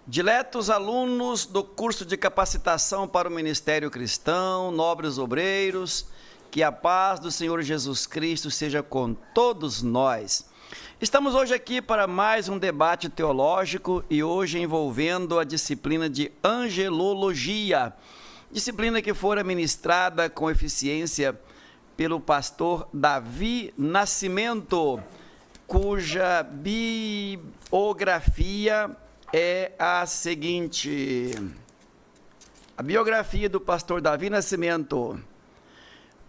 Diletos alunos do curso de capacitação para o Ministério Cristão, nobres obreiros, que a paz do Senhor Jesus Cristo seja com todos nós. Estamos hoje aqui para mais um debate teológico e hoje envolvendo a disciplina de angelologia, disciplina que fora ministrada com eficiência pelo pastor Davi Nascimento, cuja biografia é a seguinte: a biografia do pastor Davi Nascimento,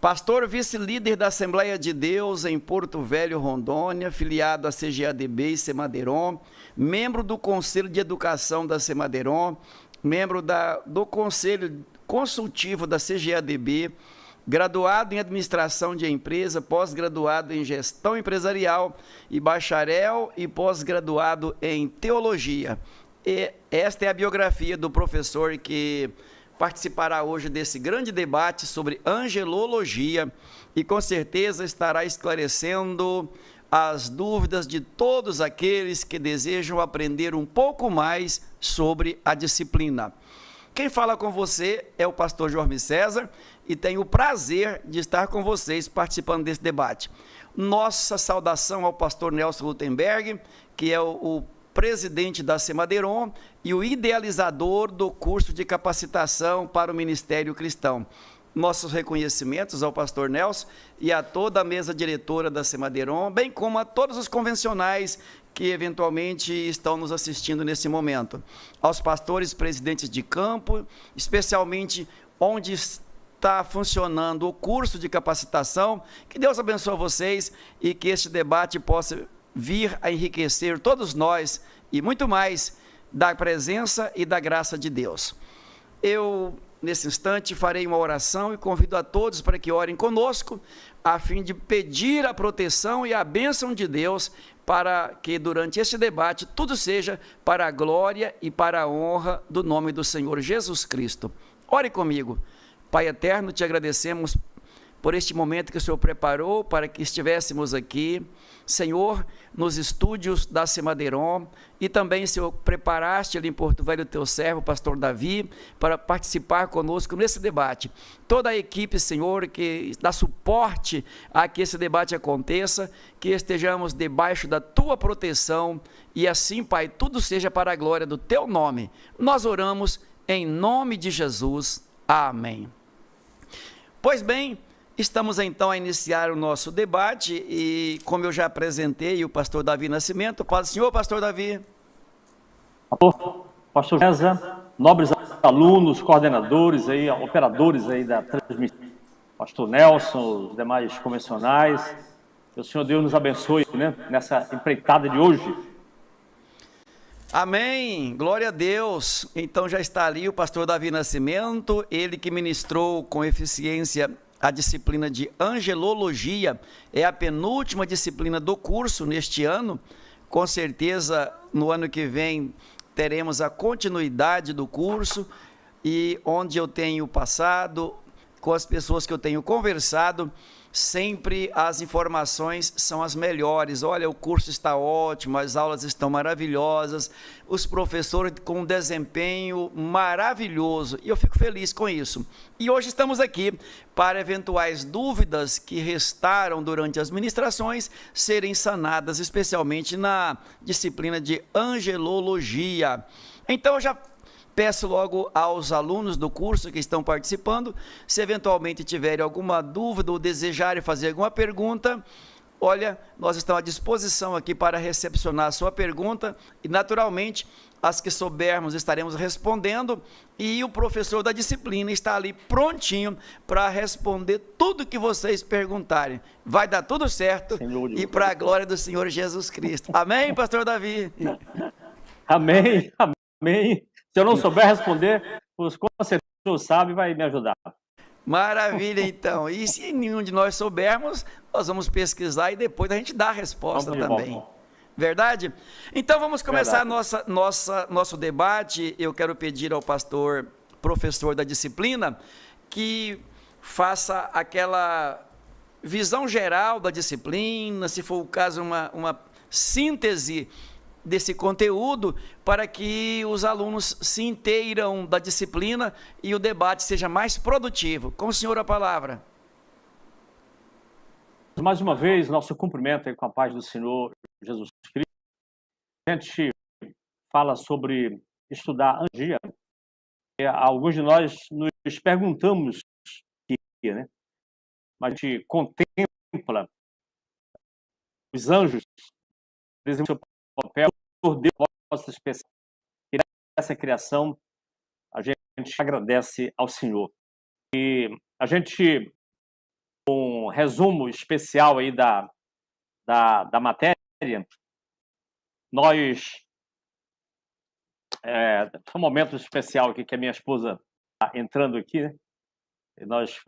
pastor vice-líder da Assembleia de Deus em Porto Velho, Rondônia, filiado à CGADB e Semaderon, membro do Conselho de Educação da Semaderon, membro do Conselho Consultivo da CGADB, graduado em Administração de Empresa, pós-graduado em Gestão Empresarial e bacharel e pós-graduado em Teologia. E esta é a biografia do professor que participará hoje desse grande debate sobre angelologia e com certeza estará esclarecendo as dúvidas de todos aqueles que desejam aprender um pouco mais sobre a disciplina. Quem fala com você é o pastor Jorge César e tenho o prazer de estar com vocês participando desse debate. Nossa saudação ao pastor Nelson Rutenberg, que é o presidente da Semaderon e o idealizador do curso de capacitação para o Ministério Cristão. Nossos reconhecimentos ao pastor Nelson e a toda a mesa diretora da Semaderon, bem como a todos os convencionais que eventualmente estão nos assistindo nesse momento. Aos pastores presidentes de campo, especialmente onde está funcionando o curso de capacitação, que Deus abençoe vocês e que este debate possa vir a enriquecer todos nós e muito mais da presença e da graça de Deus. Eu, nesse instante, farei uma oração e convido a todos para que orem conosco, a fim de pedir a proteção e a bênção de Deus para que durante este debate tudo seja para a glória e para a honra do nome do Senhor Jesus Cristo. Ore comigo. Pai eterno, te agradecemos por este momento que o Senhor preparou para que estivéssemos aqui, Senhor, nos estúdios da Semaderon, e também, Senhor, preparaste ali em Porto Velho o teu servo, o pastor Davi, para participar conosco nesse debate. Toda a equipe, Senhor, que dá suporte a que esse debate aconteça, que estejamos debaixo da tua proteção, e assim, Pai, tudo seja para a glória do teu nome. Nós oramos em nome de Jesus. Amém. Pois bem, estamos então a iniciar o nosso debate e, como eu já apresentei, o pastor Davi Nascimento, paz do Senhor, pastor Davi. Pastor César, nobres alunos, coordenadores, aí, operadores aí da transmissão, pastor Nelson, os demais convencionais, que o Senhor Deus nos abençoe, né, nessa empreitada de hoje. Amém, glória a Deus. Então já está ali o pastor Davi Nascimento, ele que ministrou com eficiência a disciplina de angelologia, é a penúltima disciplina do curso neste ano. Com certeza, no ano que vem, teremos a continuidade do curso, e onde eu tenho passado, com as pessoas que eu tenho conversado, sempre as informações são as melhores. Olha, o curso está ótimo, as aulas estão maravilhosas, os professores com um desempenho maravilhoso, e eu fico feliz com isso. E hoje estamos aqui para eventuais dúvidas que restaram durante as ministrações serem sanadas, especialmente na disciplina de angelologia. Então eu já peço logo aos alunos do curso que estão participando, se eventualmente tiverem alguma dúvida ou desejarem fazer alguma pergunta, olha, nós estamos à disposição aqui para recepcionar a sua pergunta e, naturalmente, as que soubermos estaremos respondendo, e o professor da disciplina está ali prontinho para responder tudo que vocês perguntarem. Vai dar tudo certo e para a glória do Senhor Jesus Cristo. Amém, pastor Davi? Amém, amém. Se eu não souber responder, com certeza o senhor sabe, vai me ajudar. Maravilha, então. E se nenhum de nós soubermos, nós vamos pesquisar e depois a gente dá a resposta também. Verdade? Então vamos começar nosso debate. Eu quero pedir ao pastor, professor da disciplina, que faça aquela visão geral da disciplina, se for o caso, uma síntese desse conteúdo para que os alunos se inteiram da disciplina e o debate seja mais produtivo. Com o senhor a palavra. Mais uma vez, nosso cumprimento aí com a paz do Senhor Jesus Cristo. A gente fala sobre estudar angia. Alguns de nós nos perguntamos o que é, né? Mas a gente contempla os anjos desenvolvendo seu papel por Deus, nossa especial. E nessa criação, a gente agradece ao Senhor. E a gente, um resumo especial aí da matéria, nós um momento especial aqui que a minha esposa está entrando aqui, né? E nós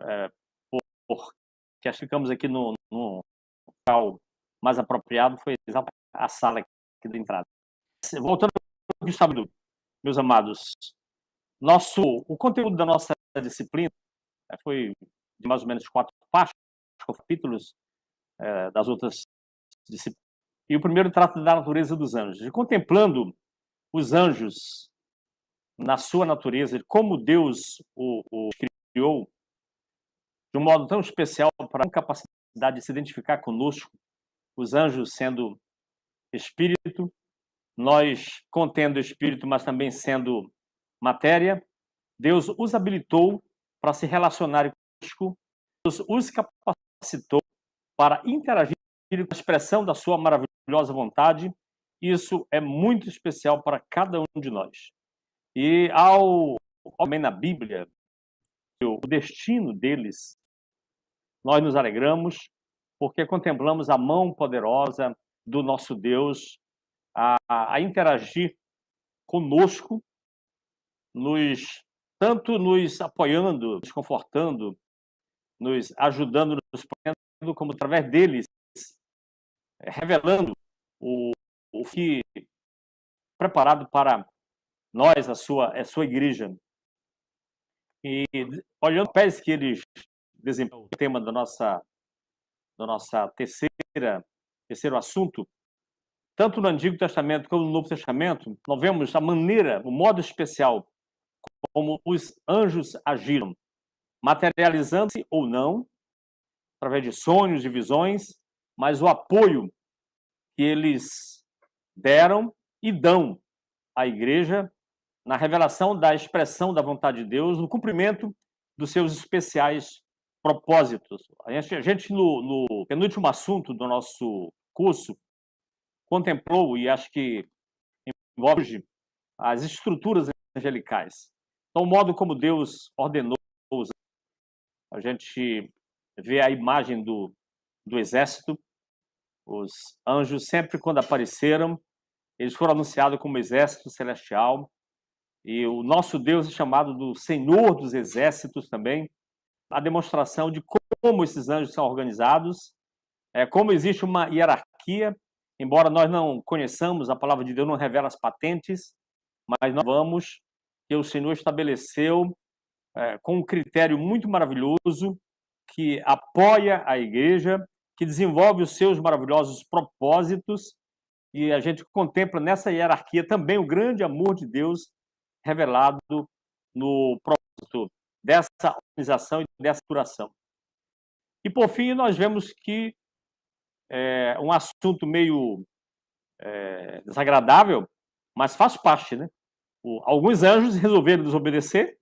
porque ficamos aqui no local mais apropriado, foi exatamente a sala aqui da entrada. Voltando ao que estava, meus amados, o conteúdo da nossa disciplina foi de mais ou menos 4 partes, capítulos das outras disciplinas. E o primeiro trata da natureza dos anjos. E contemplando os anjos na sua natureza, como Deus o criou de um modo tão especial para a capacidade de se identificar conosco, os anjos sendo espírito, nós contendo espírito, mas também sendo matéria, Deus os habilitou para se relacionar conosco, Deus os capacitou para interagir com a expressão da sua maravilhosa vontade. Isso é muito especial para cada um de nós. E também na Bíblia, o destino deles, nós nos alegramos porque contemplamos a mão poderosa do nosso Deus a interagir conosco, tanto nos apoiando, nos confortando, nos ajudando, nos protegendo, como através deles, revelando o que preparado para nós, a sua igreja. E olhando os papéis que eles desempenham, o tema da nossa terceiro assunto, tanto no Antigo Testamento como no Novo Testamento, nós vemos a maneira, o modo especial como os anjos agiram, materializando-se ou não, através de sonhos, de visões, mas o apoio que eles deram e dão à igreja na revelação da expressão da vontade de Deus, no cumprimento dos seus especiais propósitos. A gente no penúltimo assunto do nosso curso, contemplou, e acho que envolve hoje, as estruturas angelicais. Então, o modo como Deus ordenou, a gente vê a imagem do exército, os anjos, sempre quando apareceram, eles foram anunciados como exército celestial, e o nosso Deus é chamado do Senhor dos Exércitos também, a demonstração de como esses anjos são organizados, como existe uma hierarquia, embora nós não conheçamos, a palavra de Deus não revela as patentes, mas nós vamos que o Senhor estabeleceu com um critério muito maravilhoso, que apoia a igreja, que desenvolve os seus maravilhosos propósitos, e a gente contempla nessa hierarquia também o grande amor de Deus revelado no propósito dessa organização e dessa duração. E, por fim, nós vemos que um assunto meio desagradável, mas faz parte, né? Alguns anjos resolveram desobedecer,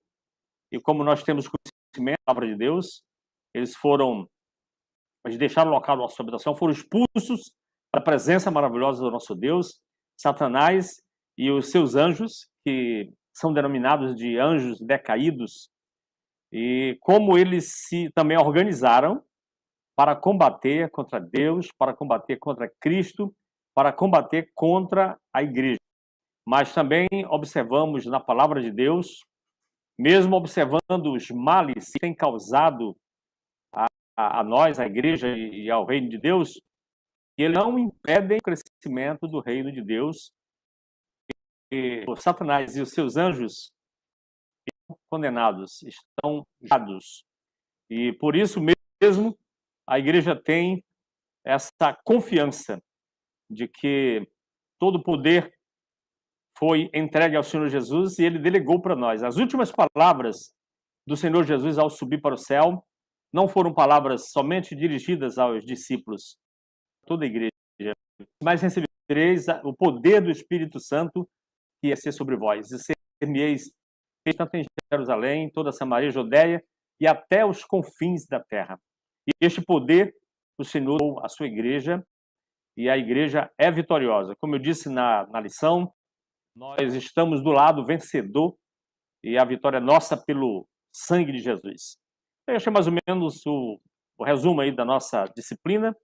e como nós temos conhecimento da palavra de Deus, eles deixaram o local da sua habitação, foram expulsos da presença maravilhosa do nosso Deus. Satanás e os seus anjos, que são denominados de anjos decaídos, e como eles se também organizaram para combater contra Deus, para combater contra Cristo, para combater contra a igreja. Mas também observamos na palavra de Deus, mesmo observando os males que têm causado a nós, a igreja e ao reino de Deus, que eles não impedem o crescimento do reino de Deus. E o Satanás e os seus anjos estão condenados, estão julgados. E por isso mesmo a igreja tem essa confiança de que todo o poder foi entregue ao Senhor Jesus e ele delegou para nós. As últimas palavras do Senhor Jesus ao subir para o céu não foram palavras somente dirigidas aos discípulos, toda a igreja, mas recebereis o poder do Espírito Santo que ia ser sobre vós, e ser-me-eis tanto em Jerusalém, toda a Samaria, Judeia e até os confins da terra. E este poder o Senhor deu à sua igreja, e a igreja é vitoriosa. Como eu disse na lição, nós estamos do lado vencedor e a vitória é nossa pelo sangue de Jesus. Eu achei mais ou menos o resumo aí da nossa disciplina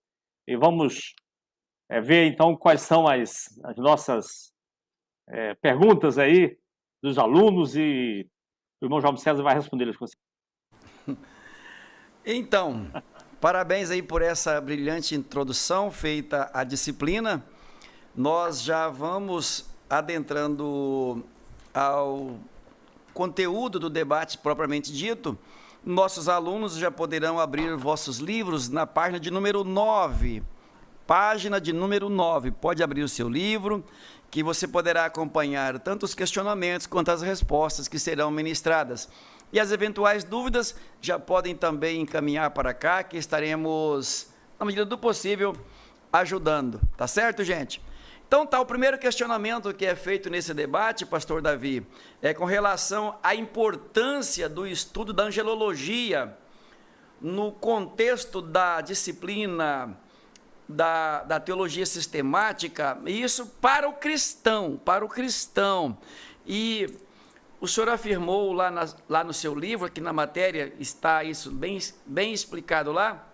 e vamos ver então quais são as nossas perguntas aí dos alunos e o irmão João César vai responder-las com você. Então, parabéns aí por essa brilhante introdução feita à disciplina. Nós já vamos adentrando ao conteúdo do debate propriamente dito. Nossos alunos já poderão abrir vossos livros na página de número 9. Página de número 9. Pode abrir o seu livro, que você poderá acompanhar tanto os questionamentos quanto as respostas que serão ministradas. E as eventuais dúvidas já podem também encaminhar para cá, que estaremos, na medida do possível, ajudando. Tá certo, gente? Então, o primeiro questionamento que é feito nesse debate, pastor Davi, é com relação à importância do estudo da angelologia no contexto da disciplina da teologia sistemática, isso para o cristão, E o senhor afirmou lá no seu livro, aqui na matéria está isso bem explicado lá,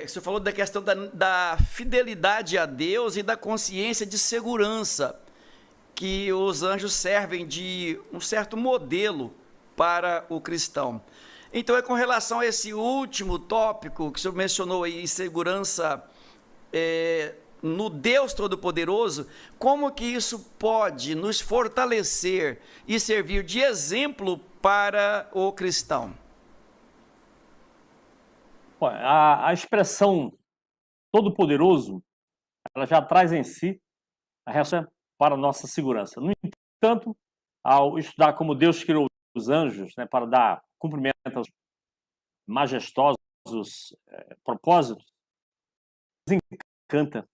o senhor falou da questão da fidelidade a Deus e da consciência de segurança, que os anjos servem de um certo modelo para o cristão. Então, é com relação a esse último tópico que o senhor mencionou aí, segurança no Deus Todo-Poderoso, como que isso pode nos fortalecer e servir de exemplo para o cristão? A expressão Todo-Poderoso, ela já traz em si a resposta para a nossa segurança. No entanto, ao estudar como Deus criou os anjos, né, para dar cumprimento aos majestosos propósitos, encanta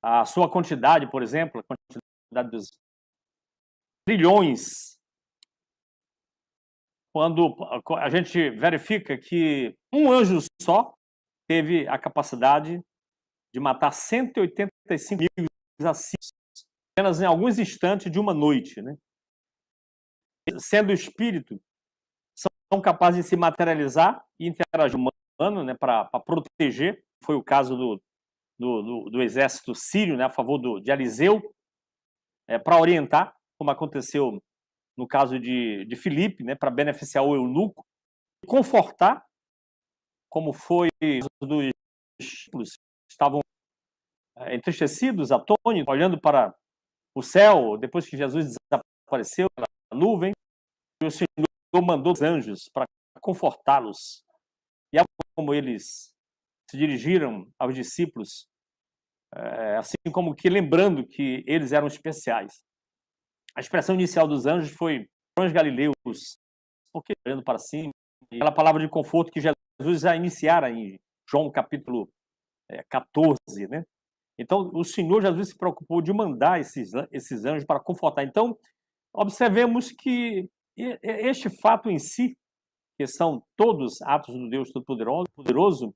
a sua quantidade, por exemplo, a quantidade dos trilhões, quando a gente verifica que um anjo só teve a capacidade de matar 185 mil assassinos apenas em alguns instantes de uma noite, né? Sendo espírito, são capazes de se materializar e interagir com o humano, né, para proteger. Foi o caso do exército sírio, né, a favor de Eliseu, para orientar, como aconteceu no caso de Filipe, né, para beneficiar o eunuco, e confortar, como foi dos discípulos que estavam entristecidos, atônitos, olhando para o céu, depois que Jesus desapareceu na nuvem, e o Senhor mandou os anjos para confortá-los. E como eles se dirigiram aos discípulos, assim como que lembrando que eles eram especiais. A expressão inicial dos anjos foi anjos galileus, porque olhando para cima, aquela palavra de conforto que Jesus já iniciara em João capítulo 14, né? Então, o Senhor Jesus se preocupou de mandar esses anjos para confortar. Então, observemos que este fato em si, que são todos atos do Deus Todo-Poderoso,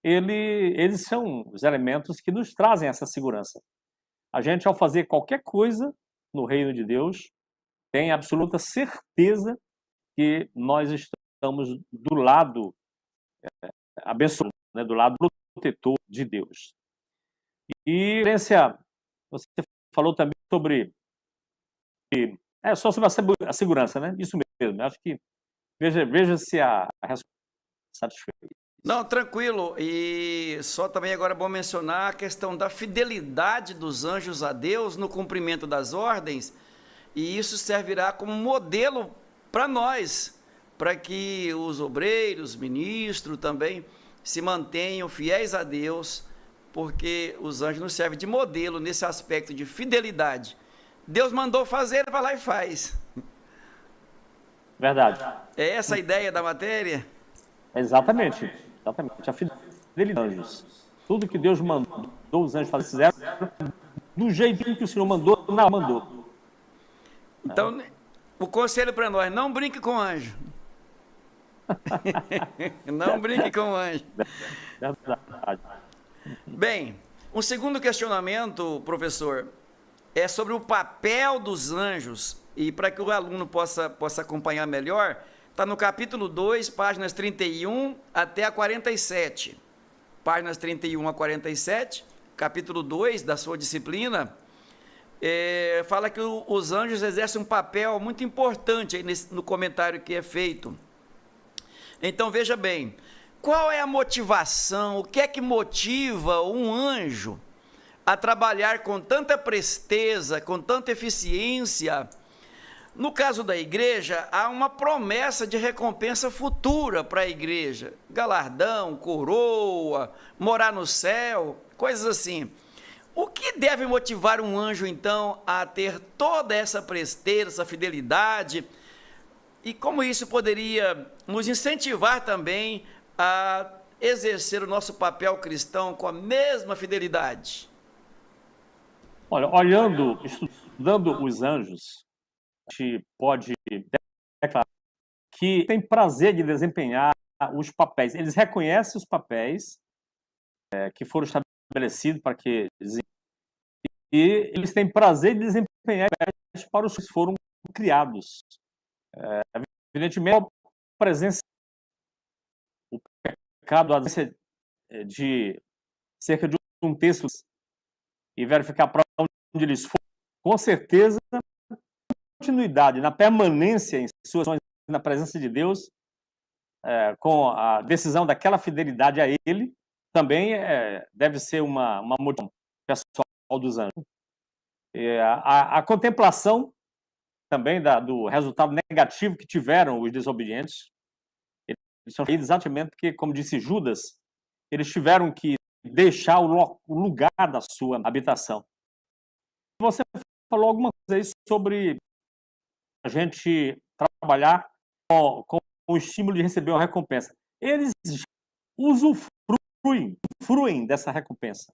eles são os elementos que nos trazem essa segurança. A gente, ao fazer qualquer coisa no reino de Deus, tem absoluta certeza que nós estamos do lado abençoado, né, do lado protetor de Deus. E, você falou também sobre só sobre a segurança, né? Isso mesmo. Acho que veja se a resposta satisfeita. Não, tranquilo. E só também agora é bom mencionar a questão da fidelidade dos anjos a Deus no cumprimento das ordens, e isso servirá como modelo para nós, para que os obreiros, ministros também se mantenham fiéis a Deus, porque os anjos nos servem de modelo nesse aspecto de fidelidade, Deus mandou fazer, ele vai lá e faz. Verdade. É essa a ideia da matéria? Exatamente. Exatamente. A fidelidade dos anjos. Tudo que Deus mandou os anjos fizeram do jeitinho que o Senhor mandou, não mandou. Então, o conselho para nós, não brinque com anjo. Não brinque com anjo. Verdade. Bem, um segundo questionamento, professor, é sobre o papel dos anjos. E para que o aluno possa acompanhar melhor, está no capítulo 2, páginas 31 até a 47. Páginas 31 a 47, capítulo 2 da sua disciplina, fala que os anjos exercem um papel muito importante aí no comentário que é feito. Então, veja bem, qual é a motivação, o que é que motiva um anjo a trabalhar com tanta presteza, com tanta eficiência? No caso da igreja, há uma promessa de recompensa futura para a igreja, galardão, coroa, morar no céu, coisas assim. O que deve motivar um anjo, então, a ter toda essa presteza, essa fidelidade? E como isso poderia nos incentivar também a exercer o nosso papel cristão com a mesma fidelidade? Olha, estudando os anjos, a gente pode declarar que tem prazer de desempenhar os papéis. Eles reconhecem os papéis que foram estabelecidos para que e eles têm prazer de desempenhar para os que foram criados. Evidentemente, a presença, o pecado, a ausência de cerca de um terço e verificar para onde eles foram, com certeza, continuidade, na permanência em suas ações, na presença de Deus, com a decisão daquela fidelidade a Ele, também deve ser uma motivação pessoal dos anjos. A contemplação também do resultado negativo que tiveram os desobedientes, eles são exatamente porque, como disse Judas, eles tiveram que deixar o lugar da sua habitação. Você falou alguma coisa aí sobre a gente trabalhar com o estímulo de receber uma recompensa. Eles usufruem dessa recompensa.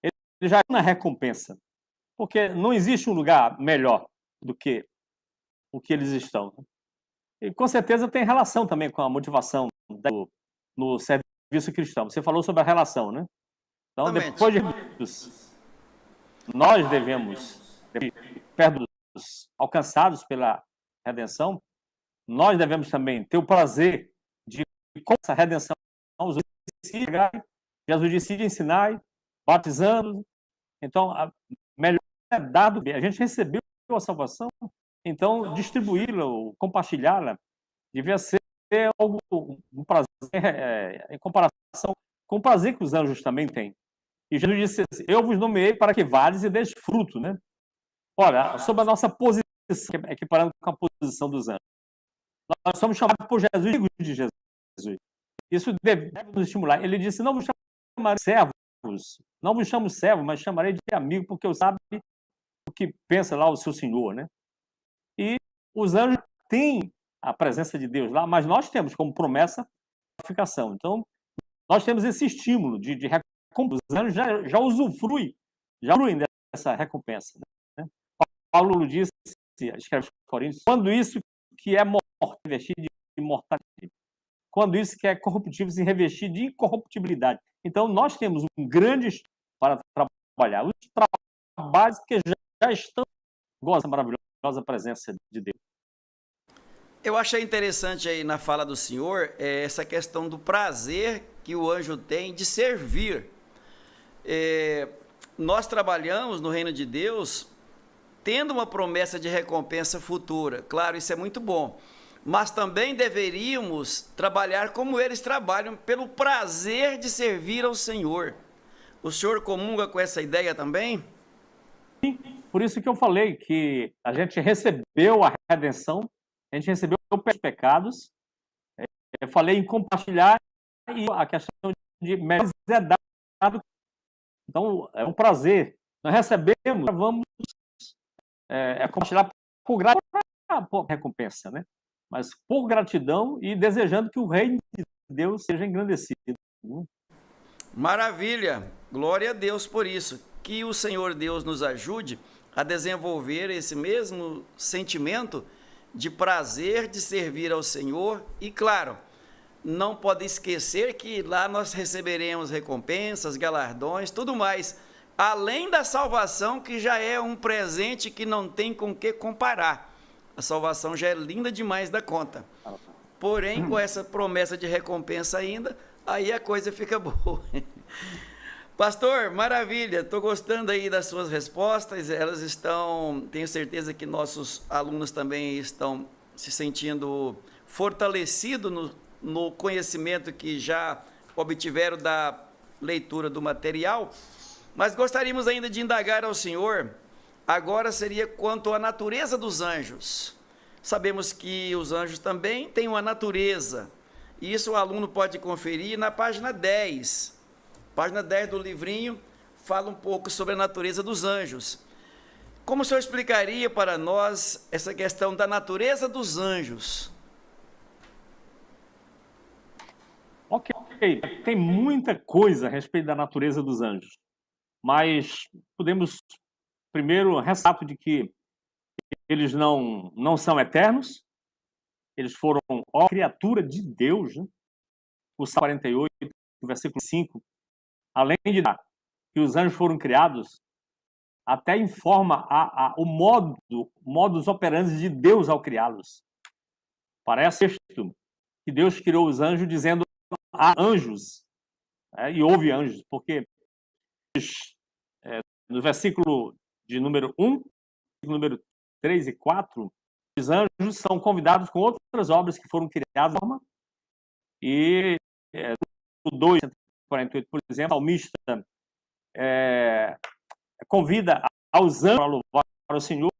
Eles já estão na recompensa. Porque não existe um lugar melhor do que o que eles estão. E com certeza tem relação também com a motivação no serviço cristão. Você falou sobre a relação, né? Então, depois de nós devemos, perto dos alcançados pela redenção, nós devemos também ter o prazer de, com essa redenção, Jesus decide ensinar, batizando. Então, melhor é dado, a gente recebeu a salvação, então distribuí-la, compartilhá-la, devia ser algo, um prazer em comparação com o prazer que os anjos também têm. E Jesus disse assim, eu vos nomeei para que vades e deis fruto, né? Olha, sobre a nossa posição, equiparando com a posição dos anjos. Nós somos chamados por Jesus, amigos de Jesus. Isso deve nos estimular. Ele disse, não vos chamarei servos, não vos chamo servo, mas chamarei de amigo, porque eu sabe o que pensa lá o seu Senhor, né? E os anjos têm a presença de Deus lá, mas nós temos como promessa a glorificação. Então, nós temos esse estímulo de recompensa. Os anjos já usufruem dessa recompensa. Né? Paulo disse, escreve aos Coríntios, quando isso que é morto, revestir de imortalidade. Quando isso que é corruptível, se revestir de incorruptibilidade. Então, nós temos um grande para trabalhar. Os trabalhos que já estão gozando da maravilhosa presença de Deus. Eu achei interessante aí na fala do senhor essa questão do prazer que o anjo tem de servir. Nós trabalhamos no reino de Deus tendo uma promessa de recompensa futura. Claro, isso é muito bom. Mas também deveríamos trabalhar como eles trabalham, pelo prazer de servir ao Senhor. O senhor comunga com essa ideia também? Sim, por isso que eu falei que a gente recebeu a redenção, a gente recebeu os pecados, eu falei em compartilhar e a questão de melhor é dado. Então, é um prazer. Nós recebemos, vamos compartilhar por gratidão, por recompensa, né? Mas por gratidão e desejando que o reino de Deus seja engrandecido. Maravilha! Glória a Deus por isso. Que o Senhor Deus nos ajude a desenvolver esse mesmo sentimento de prazer de servir ao Senhor e, claro, não pode esquecer que lá nós receberemos recompensas, galardões, tudo mais, além da salvação, que já é um presente que não tem com que comparar. A salvação já é linda demais da conta. Porém, com essa promessa de recompensa ainda, aí a coisa fica boa. Pastor, maravilha, estou gostando aí das suas respostas, elas estão, tenho certeza que nossos alunos também estão se sentindo fortalecidos no conhecimento que já obtiveram da leitura do material, mas gostaríamos ainda de indagar ao senhor, agora seria quanto à natureza dos anjos. Sabemos que os anjos também têm uma natureza, e isso o aluno pode conferir na página 10. Página 10 do livrinho fala um pouco sobre a natureza dos anjos. Como o senhor explicaria para nós essa questão da natureza dos anjos? Ok, tem muita coisa a respeito da natureza dos anjos, mas podemos primeiro ressaltar de que eles não são eternos, eles foram criatura de Deus, né? O Salmo 48, versículo 5, além de dar que os anjos foram criados, até informa o modus operandi de Deus ao criá-los. Parece que Deus criou os anjos dizendo há anjos, e houve anjos, porque no versículo de número 1, número 3 e 4, os anjos são convidados com outras obras que foram criadas, e o 2, 48, por exemplo, o salmista convida aos anjos para louvar o Senhor,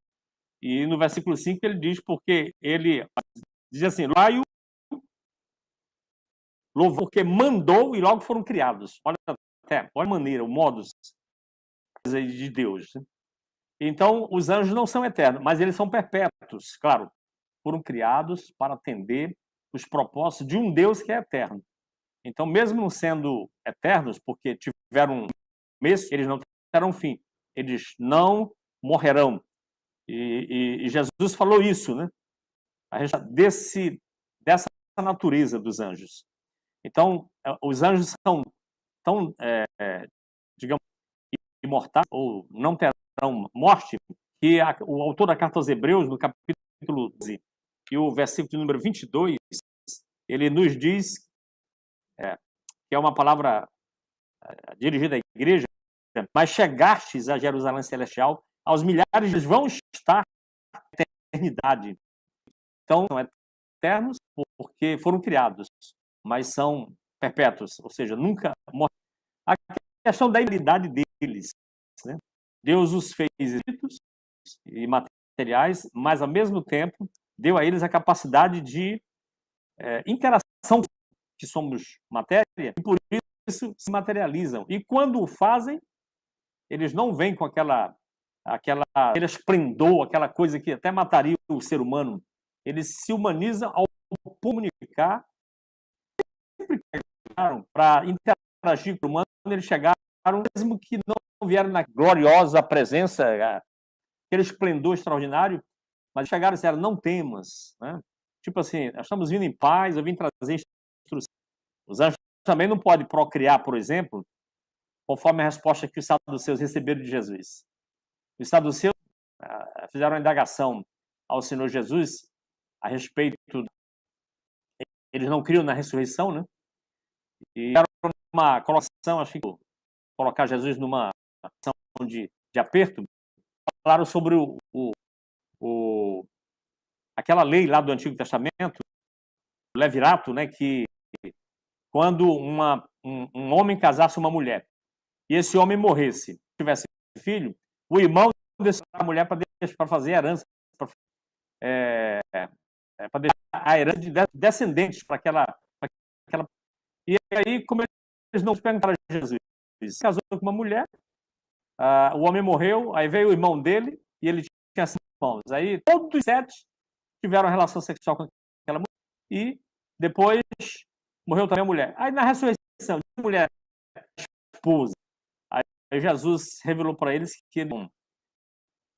e no versículo 5 ele diz, porque ele diz assim, louvou porque mandou e logo foram criados. Olha a maneira, o modus de Deus. Então, os anjos não são eternos, mas eles são perpétuos, claro, foram criados para atender os propósitos de um Deus que é eterno. Então, mesmo não sendo eternos, porque tiveram começo, eles não terão fim. Eles não morrerão. E Jesus falou isso, né? Dessa natureza dos anjos. Então, os anjos são tão, digamos, imortais, ou não terão morte, que o autor da carta aos Hebreus, no capítulo 12, e o versículo número 22, ele nos diz que é uma palavra dirigida à igreja, mas chegastes a Jerusalém Celestial, aos milhares eles vão estar na eternidade. Então, são eternos porque foram criados, mas são perpétuos, ou seja, nunca morrem. A questão da imortalidade deles, né? Deus os fez espíritos e materiais, mas, ao mesmo tempo, deu a eles a capacidade de interação, que somos matéria, e por isso se materializam. E quando o fazem, eles não vêm com aquele esplendor, aquela coisa que até mataria o ser humano. Eles se humanizam ao comunicar. Sempre chegaram para interagir com o humano, eles chegaram, mesmo que não vieram na gloriosa presença, aquele esplendor extraordinário, mas chegaram e disseram, não temas, né? Tipo assim, nós estamos vindo em paz, eu vim trazer instrução. Os anjos também não podem procriar, por exemplo, conforme a resposta que os saduceus receberam de Jesus. Os saduceus fizeram uma indagação ao Senhor Jesus a respeito, eles não criam na ressurreição, né? E era uma colocação, acho que colocar Jesus numa situação de aperto, falaram sobre aquela lei lá do Antigo Testamento, o levirato, né, que quando um homem casasse uma mulher e esse homem morresse, tivesse filho, o irmão deixava a mulher para fazer herança, para deixar a herança de descendentes para aquela. E aí, como eles não perguntaram a Jesus, casou com uma mulher, o homem morreu, aí veio o irmão dele e ele tinha irmãos. Aí todos os 7 tiveram relação sexual com aquela mulher. E depois morreu também a mulher. Aí na ressurreição, a mulher esposa. Aí Jesus revelou para eles que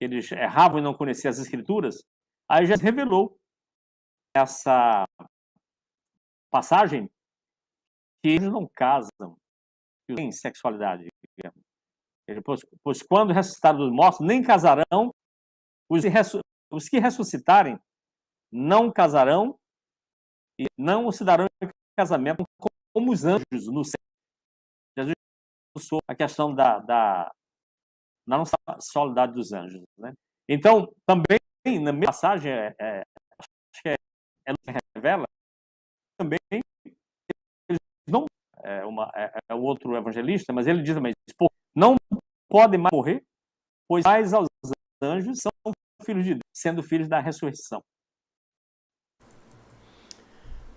eles erravam e não conheciam as Escrituras. Aí Jesus revelou essa passagem que eles não casam, que têm sexualidade. Pois quando ressuscitaram dos mortos, nem casarão. Os que ressuscitarem não casarão e não se darão em casamento como os anjos no céu. Jesus usou a questão da não sexualidade dos anjos, né? Então, também, na mesma passagem, acho que revela, também, eles não, é o outro evangelista, mas ele diz também, não podem mais morrer, pois mais aos anjos são filhos de Deus, sendo filhos da ressurreição.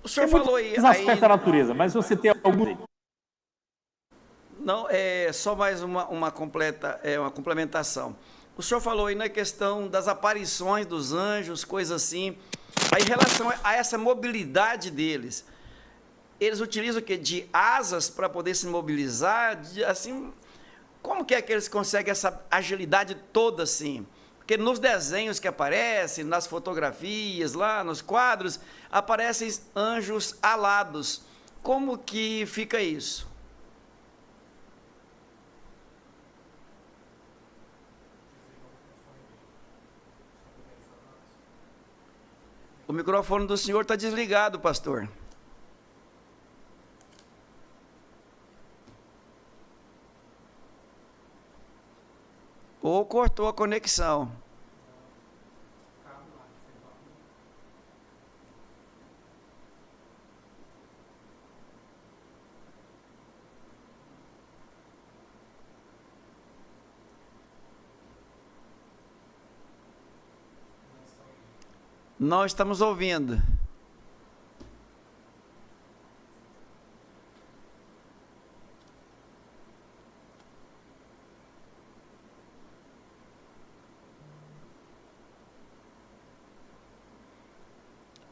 O senhor falou aí... aspectos da natureza, mas você tem algum... Não, é só mais uma complementação. O senhor falou aí na questão das aparições dos anjos, coisas assim. Aí, em relação a essa mobilidade deles, eles utilizam o quê? De asas para poder se mobilizar? Assim, como que é que eles conseguem essa agilidade toda assim? Porque nos desenhos que aparecem, nas fotografias, lá nos quadros, aparecem anjos alados. Como que fica isso? O microfone do senhor está desligado, pastor. Ou cortou a conexão. Não estamos ouvindo.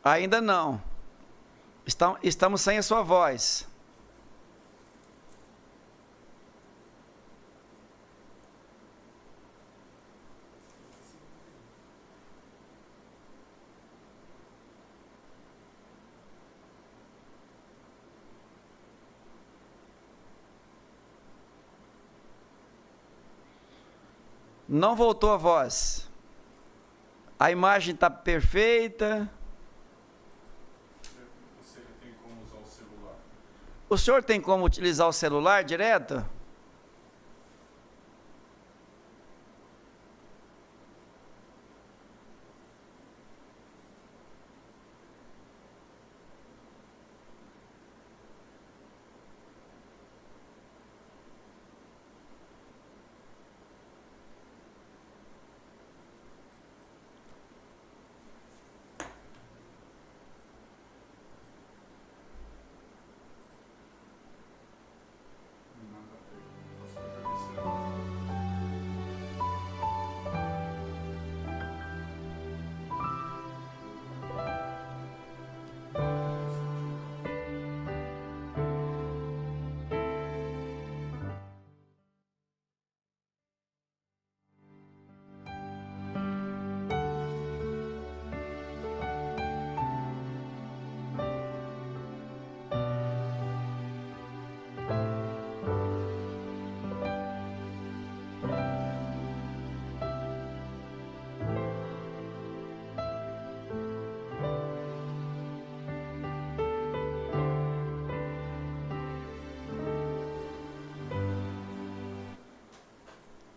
Ainda não. Estamos sem a sua voz. Não voltou a voz. A imagem está perfeita. Você tem como usar o celular? O senhor tem como utilizar o celular direto?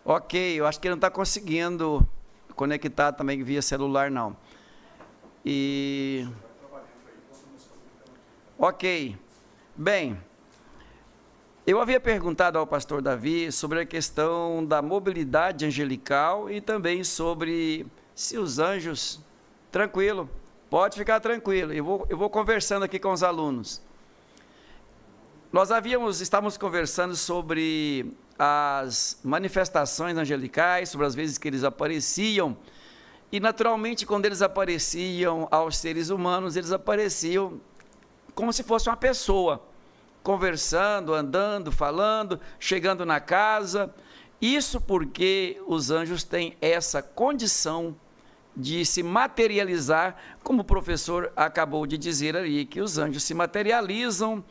Ok, eu acho que ele não está conseguindo conectar também via celular, não. Ok. Bem, eu havia perguntado ao pastor Davi sobre a questão da mobilidade angelical e também sobre se os anjos... Tranquilo, pode ficar tranquilo, eu vou conversando aqui com os alunos. Estávamos conversando sobre as manifestações angelicais, sobre as vezes que eles apareciam, E naturalmente, quando eles apareciam aos seres humanos, eles apareciam como se fosse uma pessoa, conversando, andando, falando, chegando na casa. Isso porque os anjos têm essa condição de se materializar, como o professor acabou de dizer ali, que os anjos se materializam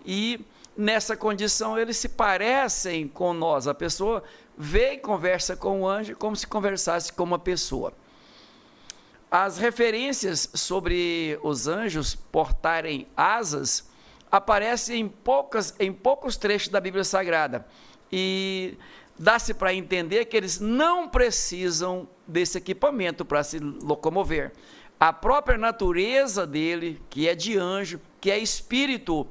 e nessa condição eles se parecem com nós. A pessoa vê e conversa com o anjo como se conversasse com uma pessoa. As referências sobre os anjos portarem asas aparecem em poucos trechos da Bíblia Sagrada. E dá-se para entender que eles não precisam desse equipamento para se locomover. A própria natureza dele, que é de anjo, que é espírito,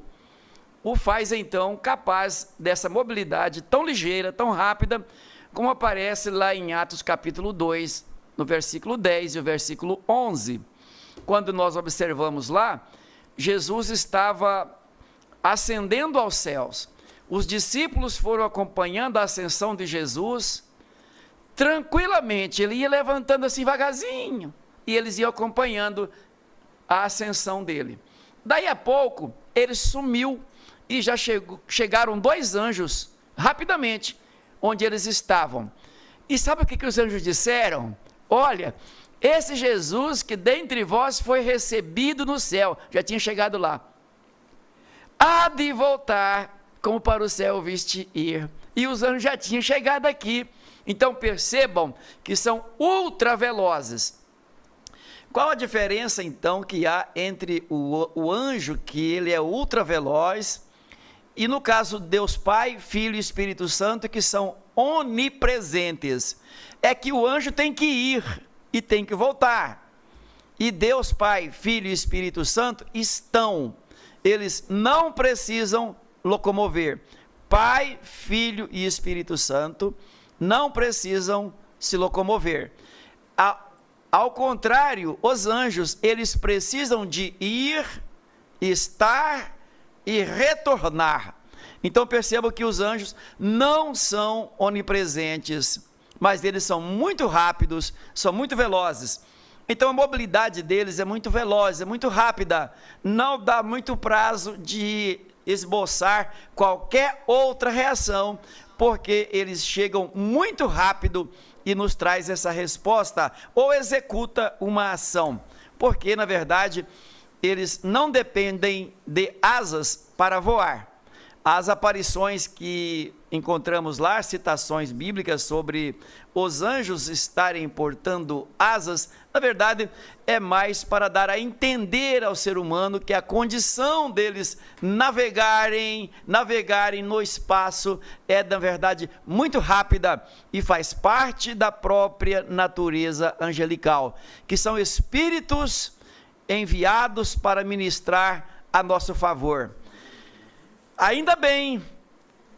o faz então capaz dessa mobilidade tão ligeira, tão rápida, como aparece lá em Atos capítulo 2, no versículo 10 e o versículo 11. Quando nós observamos lá, Jesus estava ascendendo aos céus. Os discípulos foram acompanhando a ascensão de Jesus tranquilamente. Ele ia levantando assim devagarzinho e eles iam acompanhando a ascensão dele. Daí a pouco, ele sumiu e já chegaram 2 anjos rapidamente onde eles estavam. E sabe o que os anjos disseram? Olha, esse Jesus que dentre vós foi recebido no céu, já tinha chegado lá, há de voltar como para o céu viste ir. E os anjos já tinham chegado aqui. Então percebam que são ultravelozes. Qual a diferença então que há entre o anjo, que ele é ultraveloz, e no caso Deus Pai, Filho e Espírito Santo, que são onipresentes? É que o anjo tem que ir e tem que voltar. E Deus Pai, Filho e Espírito Santo estão. Eles não precisam locomover. Pai, Filho e Espírito Santo não precisam se locomover. Ao contrário, os anjos, eles precisam de ir, estar e retornar. Então percebam que os anjos não são onipresentes, mas eles são muito rápidos, são muito velozes. Então a mobilidade deles é muito veloz, é muito rápida, não dá muito prazo de esboçar qualquer outra reação, porque eles chegam muito rápido e nos traz essa resposta, ou executa uma ação, porque na verdade eles não dependem de asas para voar. As aparições que encontramos lá, citações bíblicas sobre os anjos estarem portando asas, na verdade é mais para dar a entender ao ser humano que a condição deles navegarem no espaço é na verdade muito rápida e faz parte da própria natureza angelical, que são espíritos enviados para ministrar a nosso favor. Ainda bem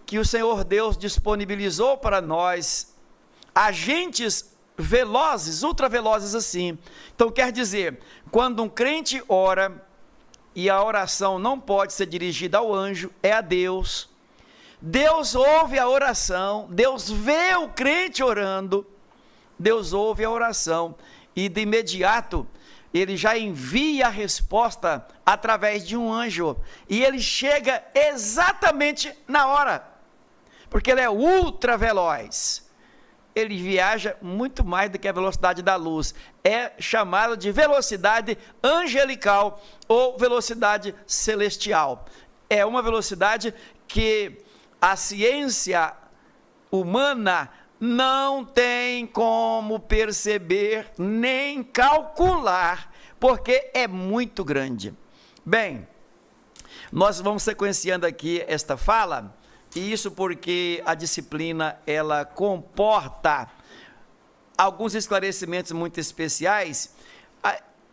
que o Senhor Deus disponibilizou para nós agentes velozes, ultravelozes assim. Então quer dizer, quando um crente ora e a oração não pode ser dirigida ao anjo, é a Deus. Deus ouve a oração, Deus vê o crente orando, Deus ouve a oração e de imediato ele já envia a resposta através de um anjo, e ele chega exatamente na hora, porque ele é ultra veloz, ele viaja muito mais do que a velocidade da luz, é chamado de velocidade angelical ou velocidade celestial, é uma velocidade que a ciência humana não tem como perceber nem calcular, porque é muito grande. Bem, nós vamos sequenciando aqui esta fala, e isso porque a disciplina ela comporta alguns esclarecimentos muito especiais.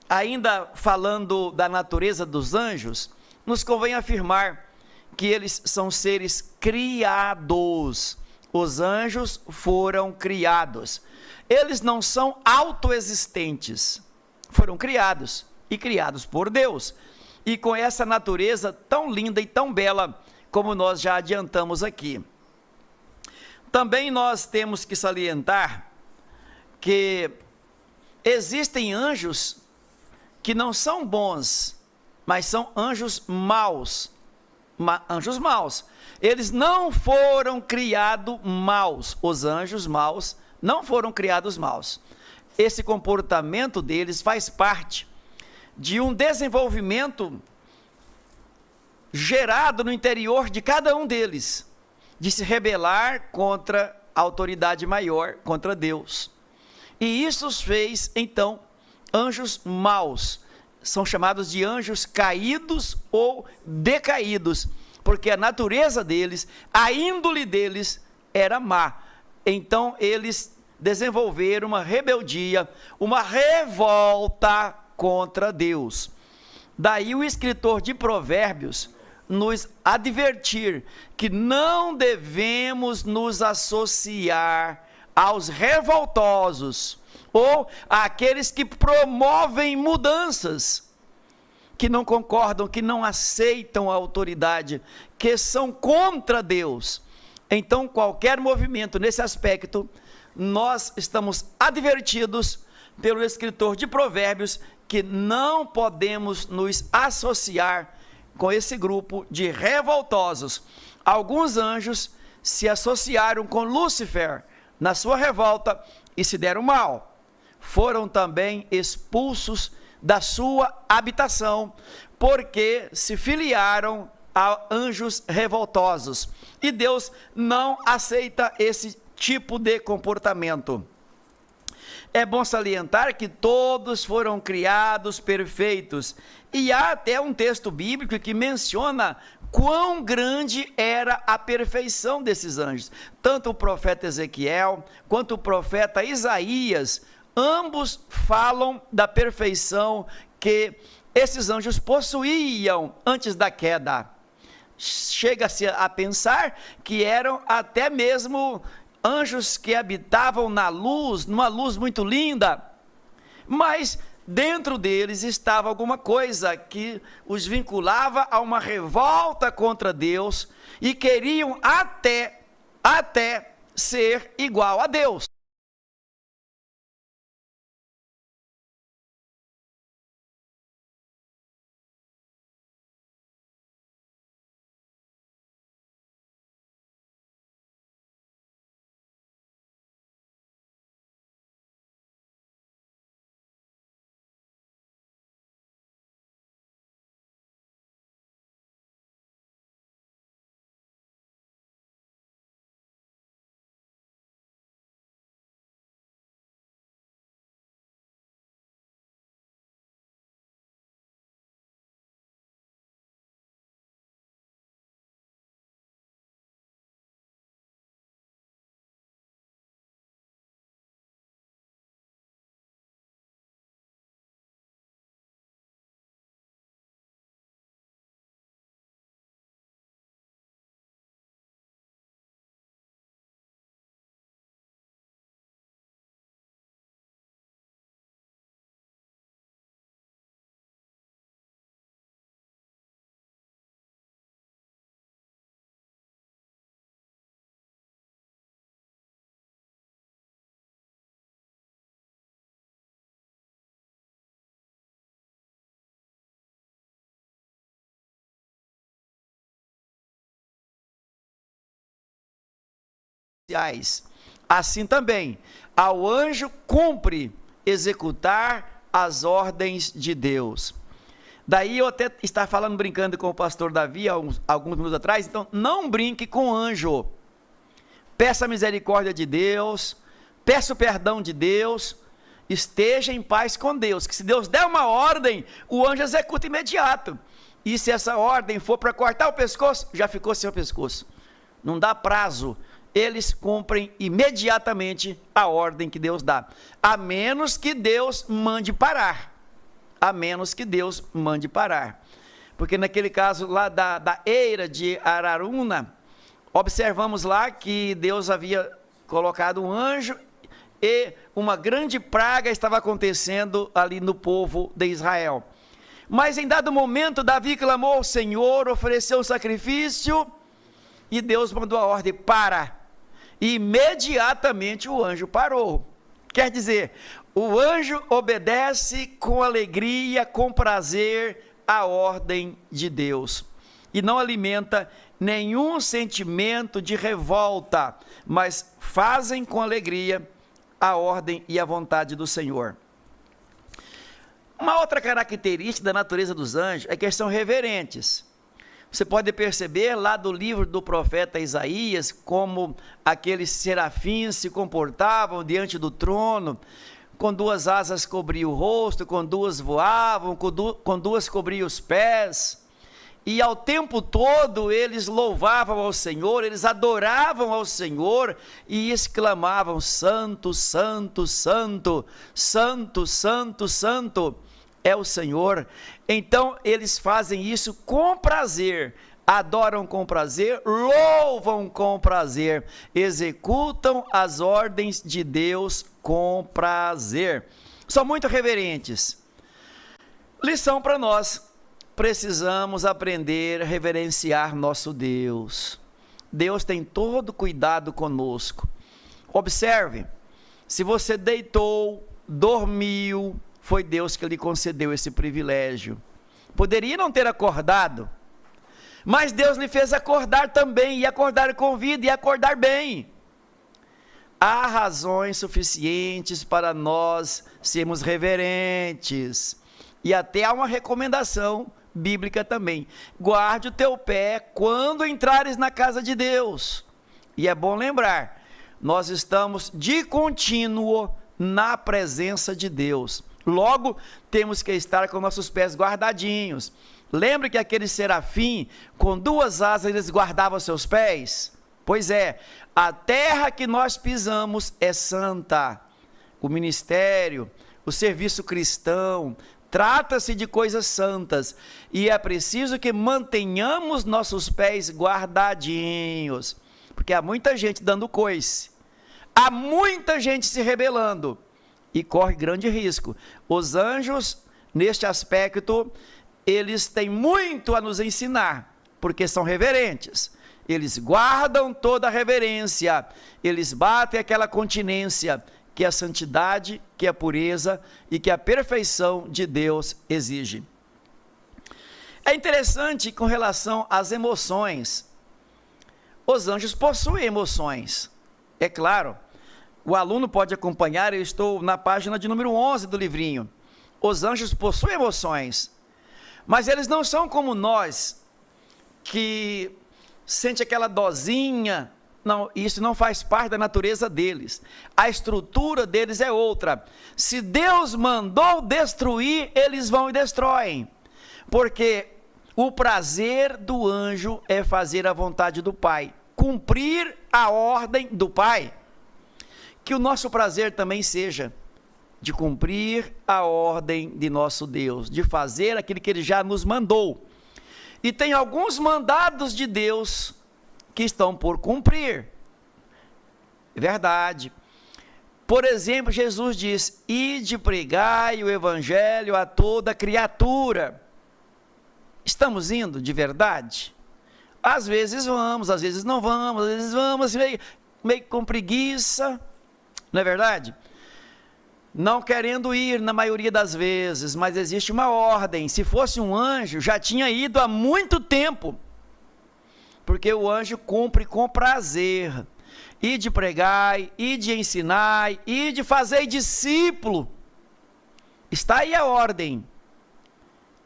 Ainda falando da natureza dos anjos, nos convém afirmar que eles são seres criados. Os anjos foram criados. Eles não são autoexistentes. Foram criados e criados por Deus. E com essa natureza tão linda e tão bela, como nós já adiantamos aqui. Também nós temos que salientar que existem anjos que não são bons, mas são anjos maus. Anjos maus. Eles não foram criados maus. Os anjos maus não foram criados maus. Esse comportamento deles faz parte de um desenvolvimento gerado no interior de cada um deles, de se rebelar contra a autoridade maior, contra Deus. E isso os fez, então, anjos maus. São chamados de anjos caídos ou decaídos, porque a natureza deles, a índole deles era má. Então eles desenvolveram uma rebeldia, uma revolta contra Deus. Daí o escritor de Provérbios nos advertir que não devemos nos associar aos revoltosos ou àqueles que promovem mudanças, que não concordam, que não aceitam a autoridade, que são contra Deus. Então, qualquer movimento nesse aspecto, nós estamos advertidos pelo escritor de Provérbios que não podemos nos associar com esse grupo de revoltosos. Alguns anjos se associaram com Lúcifer na sua revolta e se deram mal. Foram também expulsos da sua habitação, porque se filiaram a anjos revoltosos. E Deus não aceita esse tipo de comportamento. É bom salientar que todos foram criados perfeitos, e há até um texto bíblico que menciona quão grande era a perfeição desses anjos. Tanto o profeta Ezequiel, quanto o profeta Isaías, ambos falam da perfeição que esses anjos possuíam antes da queda. Chega-se a pensar que eram até mesmo anjos que habitavam na luz, numa luz muito linda, mas dentro deles estava alguma coisa que os vinculava a uma revolta contra Deus e queriam até ser igual a Deus. Assim também, ao anjo cumpre executar as ordens de Deus. Daí eu até estava falando, brincando com o pastor Davi alguns minutos atrás, então não brinque com anjo. Peça a misericórdia de Deus, peça o perdão de Deus, esteja em paz com Deus, que se Deus der uma ordem, o anjo executa imediato. E se essa ordem for para cortar o pescoço, já ficou sem o pescoço. Não dá prazo. Eles cumprem imediatamente a ordem que Deus dá, a menos que Deus mande parar, porque naquele caso lá da eira de Araúna, observamos lá que Deus havia colocado um anjo e uma grande praga estava acontecendo ali no povo de Israel, mas em dado momento Davi clamou ao Senhor, ofereceu um sacrifício e Deus mandou a ordem: para. E imediatamente o anjo parou. Quer dizer, o anjo obedece com alegria, com prazer, a ordem de Deus. E não alimenta nenhum sentimento de revolta, mas fazem com alegria a ordem e a vontade do Senhor. Uma outra característica da natureza dos anjos é que eles são reverentes. Você pode perceber lá do livro do profeta Isaías, como aqueles serafins se comportavam diante do trono, com duas asas cobriam o rosto, com duas voavam, com duas cobriam os pés, e ao tempo todo eles louvavam ao Senhor, eles adoravam ao Senhor, e exclamavam: Santo, Santo, Santo, Santo, Santo, Santo é o Senhor. Então eles fazem isso com prazer, adoram com prazer, louvam com prazer, executam as ordens de Deus com prazer. São muito reverentes. Lição para nós: precisamos aprender a reverenciar nosso Deus. Deus tem todo cuidado conosco. Observe, se você deitou, dormiu, foi Deus que lhe concedeu esse privilégio. Poderia não ter acordado, mas Deus lhe fez acordar também, e acordar com vida, e acordar bem. Há razões suficientes para nós sermos reverentes, e até há uma recomendação bíblica também: guarde o teu pé quando entrares na casa de Deus. E é bom lembrar, nós estamos de contínuo na presença de Deus, logo temos que estar com nossos pés guardadinhos. Lembra que aquele serafim, com duas asas, eles guardavam seus pés? Pois é, a terra que nós pisamos é santa. O ministério, o serviço cristão, trata-se de coisas santas, e é preciso que mantenhamos nossos pés guardadinhos, porque há muita gente dando coice, há muita gente se rebelando, e corre grande risco. Os anjos, neste aspecto, eles têm muito a nos ensinar, porque são reverentes, eles guardam toda a reverência, eles batem aquela continência que a santidade, que a pureza e que a perfeição de Deus exige. É interessante com relação às emoções. Os anjos possuem emoções, é claro. O aluno pode acompanhar, eu estou na página de número 11 do livrinho. Os anjos possuem emoções, mas eles não são como nós, que sente aquela dosinha. Não, isso não faz parte da natureza deles. A estrutura deles é outra. Se Deus mandou destruir, eles vão e destroem, porque o prazer do anjo é fazer a vontade do Pai, cumprir a ordem do Pai. Que o nosso prazer também seja de cumprir a ordem de nosso Deus, de fazer aquilo que Ele já nos mandou. E tem alguns mandados de Deus que estão por cumprir. Verdade. Por exemplo, Jesus diz: ide pregai o evangelho a toda criatura. Estamos indo de verdade? Às vezes vamos, às vezes não vamos, às vezes vamos meio com preguiça, não é verdade? Não querendo ir na maioria das vezes, mas existe uma ordem. Se fosse um anjo, já tinha ido há muito tempo, porque o anjo cumpre com prazer. Ide pregai, ide ensinai, ide fazei discípulo. Está aí a ordem,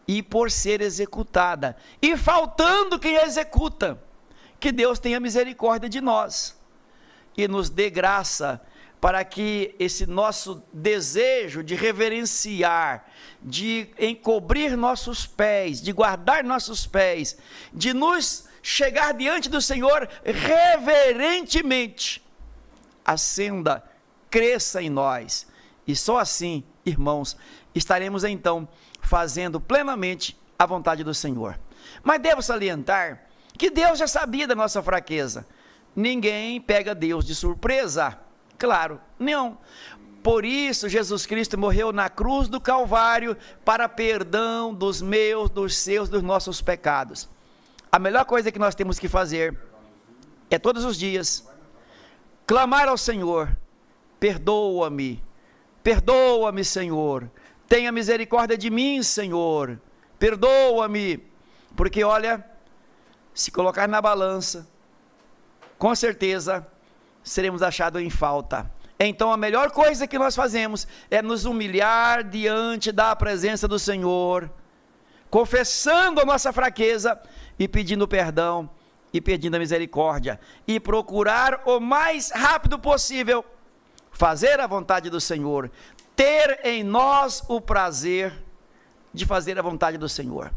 e por ser executada, e faltando quem executa, que Deus tenha misericórdia de nós, e nos dê graça, para que esse nosso desejo de reverenciar, de encobrir nossos pés, de guardar nossos pés, de nos chegar diante do Senhor reverentemente, acenda, cresça em nós, e só assim, irmãos, estaremos então fazendo plenamente a vontade do Senhor. Mas devo salientar que Deus já sabia da nossa fraqueza. Ninguém pega Deus de surpresa, claro, não. Por isso Jesus Cristo morreu na cruz do Calvário para perdão dos meus, dos seus, dos nossos pecados. A melhor coisa que nós temos que fazer é todos os dias clamar ao Senhor: perdoa-me, perdoa-me, Senhor, tenha misericórdia de mim, Senhor, perdoa-me, porque olha, se colocar na balança, com certeza seremos achados em falta. Então a melhor coisa que nós fazemos é nos humilhar diante da presença do Senhor, confessando a nossa fraqueza e pedindo perdão e pedindo a misericórdia, e procurar o mais rápido possível fazer a vontade do Senhor, ter em nós o prazer de fazer a vontade do Senhor.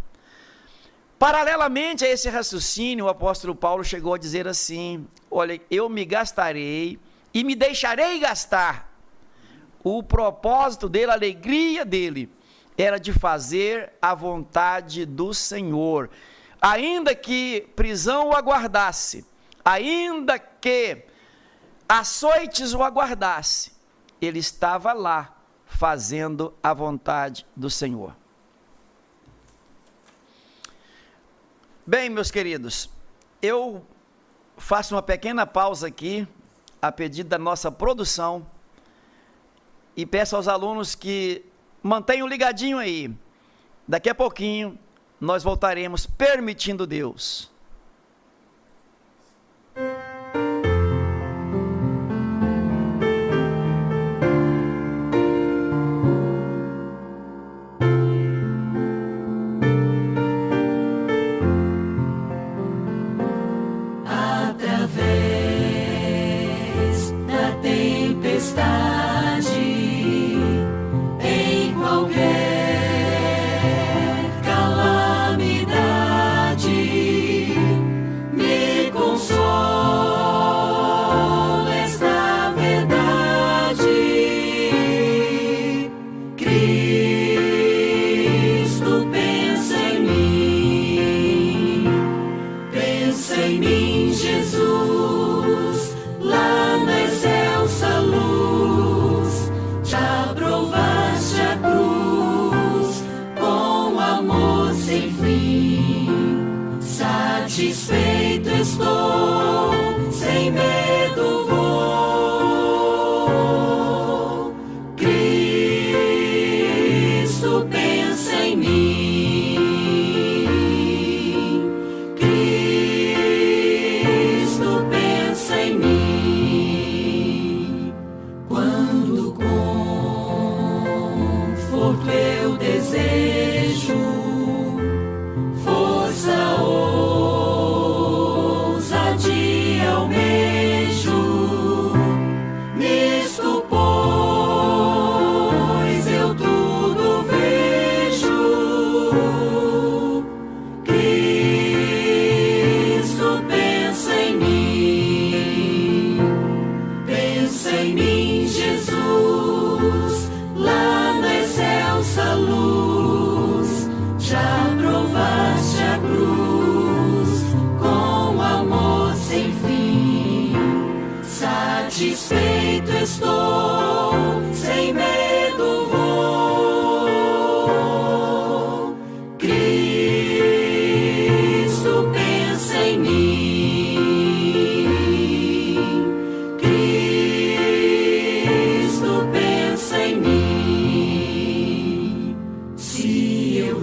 Paralelamente a esse raciocínio, o apóstolo Paulo chegou a dizer assim: olha, eu me gastarei e me deixarei gastar. O propósito dele, a alegria dele, era de fazer a vontade do Senhor. Ainda que prisão o aguardasse, ainda que açoites o aguardasse, ele estava lá fazendo a vontade do Senhor. Bem, meus queridos, eu faço uma pequena pausa aqui, a pedido da nossa produção, e peço aos alunos que mantenham ligadinho aí. Daqui a pouquinho nós voltaremos, permitindo Deus. Através da tempestade, em qualquer calamidade, me consola esta verdade: Cristo pensa em mim, Jesus, lá na excelsa luz, já provaste a cruz com amor sem fim. Satisfeito estou, sem medo vou. Cristo pensa em mim. Eu desejo força, ousadia, almejo nisto, pois eu tudo vejo. Cristo pensa em mim, Jesus, lá na excelsa luz, já provaste a cruz com amor sem fim. Satisfeito estou, sem medo vou. Cristo pensa em mim, Cristo pensa em mim. Se eu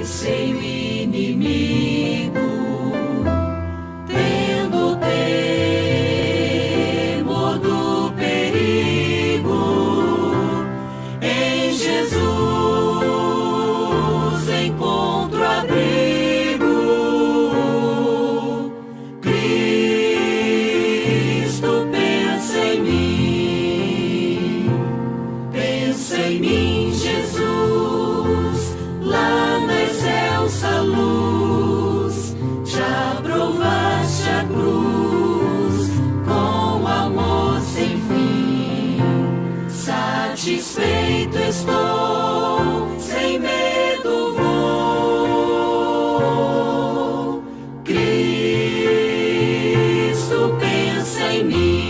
receio inimigo, tendo temor do perigo, em Jesus encontro abrigo. Cristo pensa em mim, Jesus, lá na excelsa luz, já provaste a cruz com amor sem fim. Satisfeito estou, sem medo vou. Cristo pensa em mim,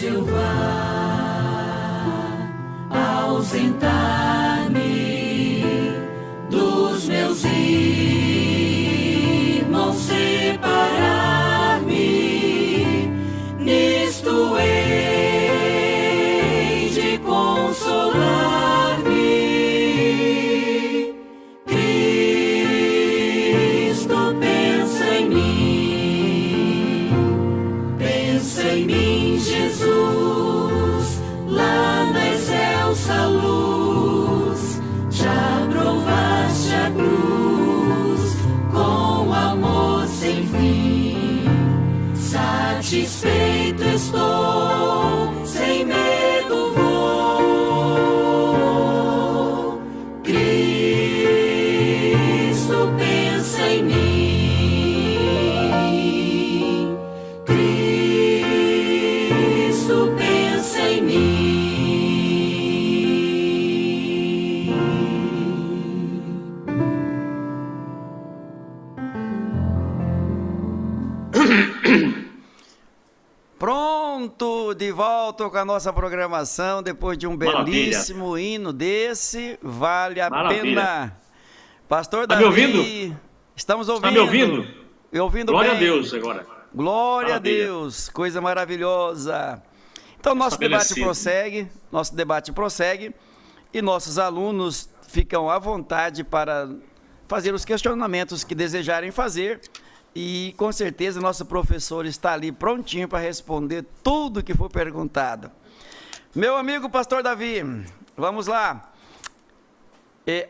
eu vá ausentar-me dos meus de volta com a nossa programação depois de um Maravilha. belíssimo hino desse. Vale a Maravilha. pena. Pastor Tá me Davi, ouvindo? estamos ouvindo. Está me ouvindo? Me ouvindo Glória bem. a Deus agora. Glória Maravilha. a Deus, coisa maravilhosa. Então, nosso debate prossegue e nossos alunos ficam à vontade para fazer os questionamentos que desejarem fazer e, com certeza, nosso professor está ali prontinho para responder tudo que for perguntado. Meu amigo pastor Davi, vamos lá.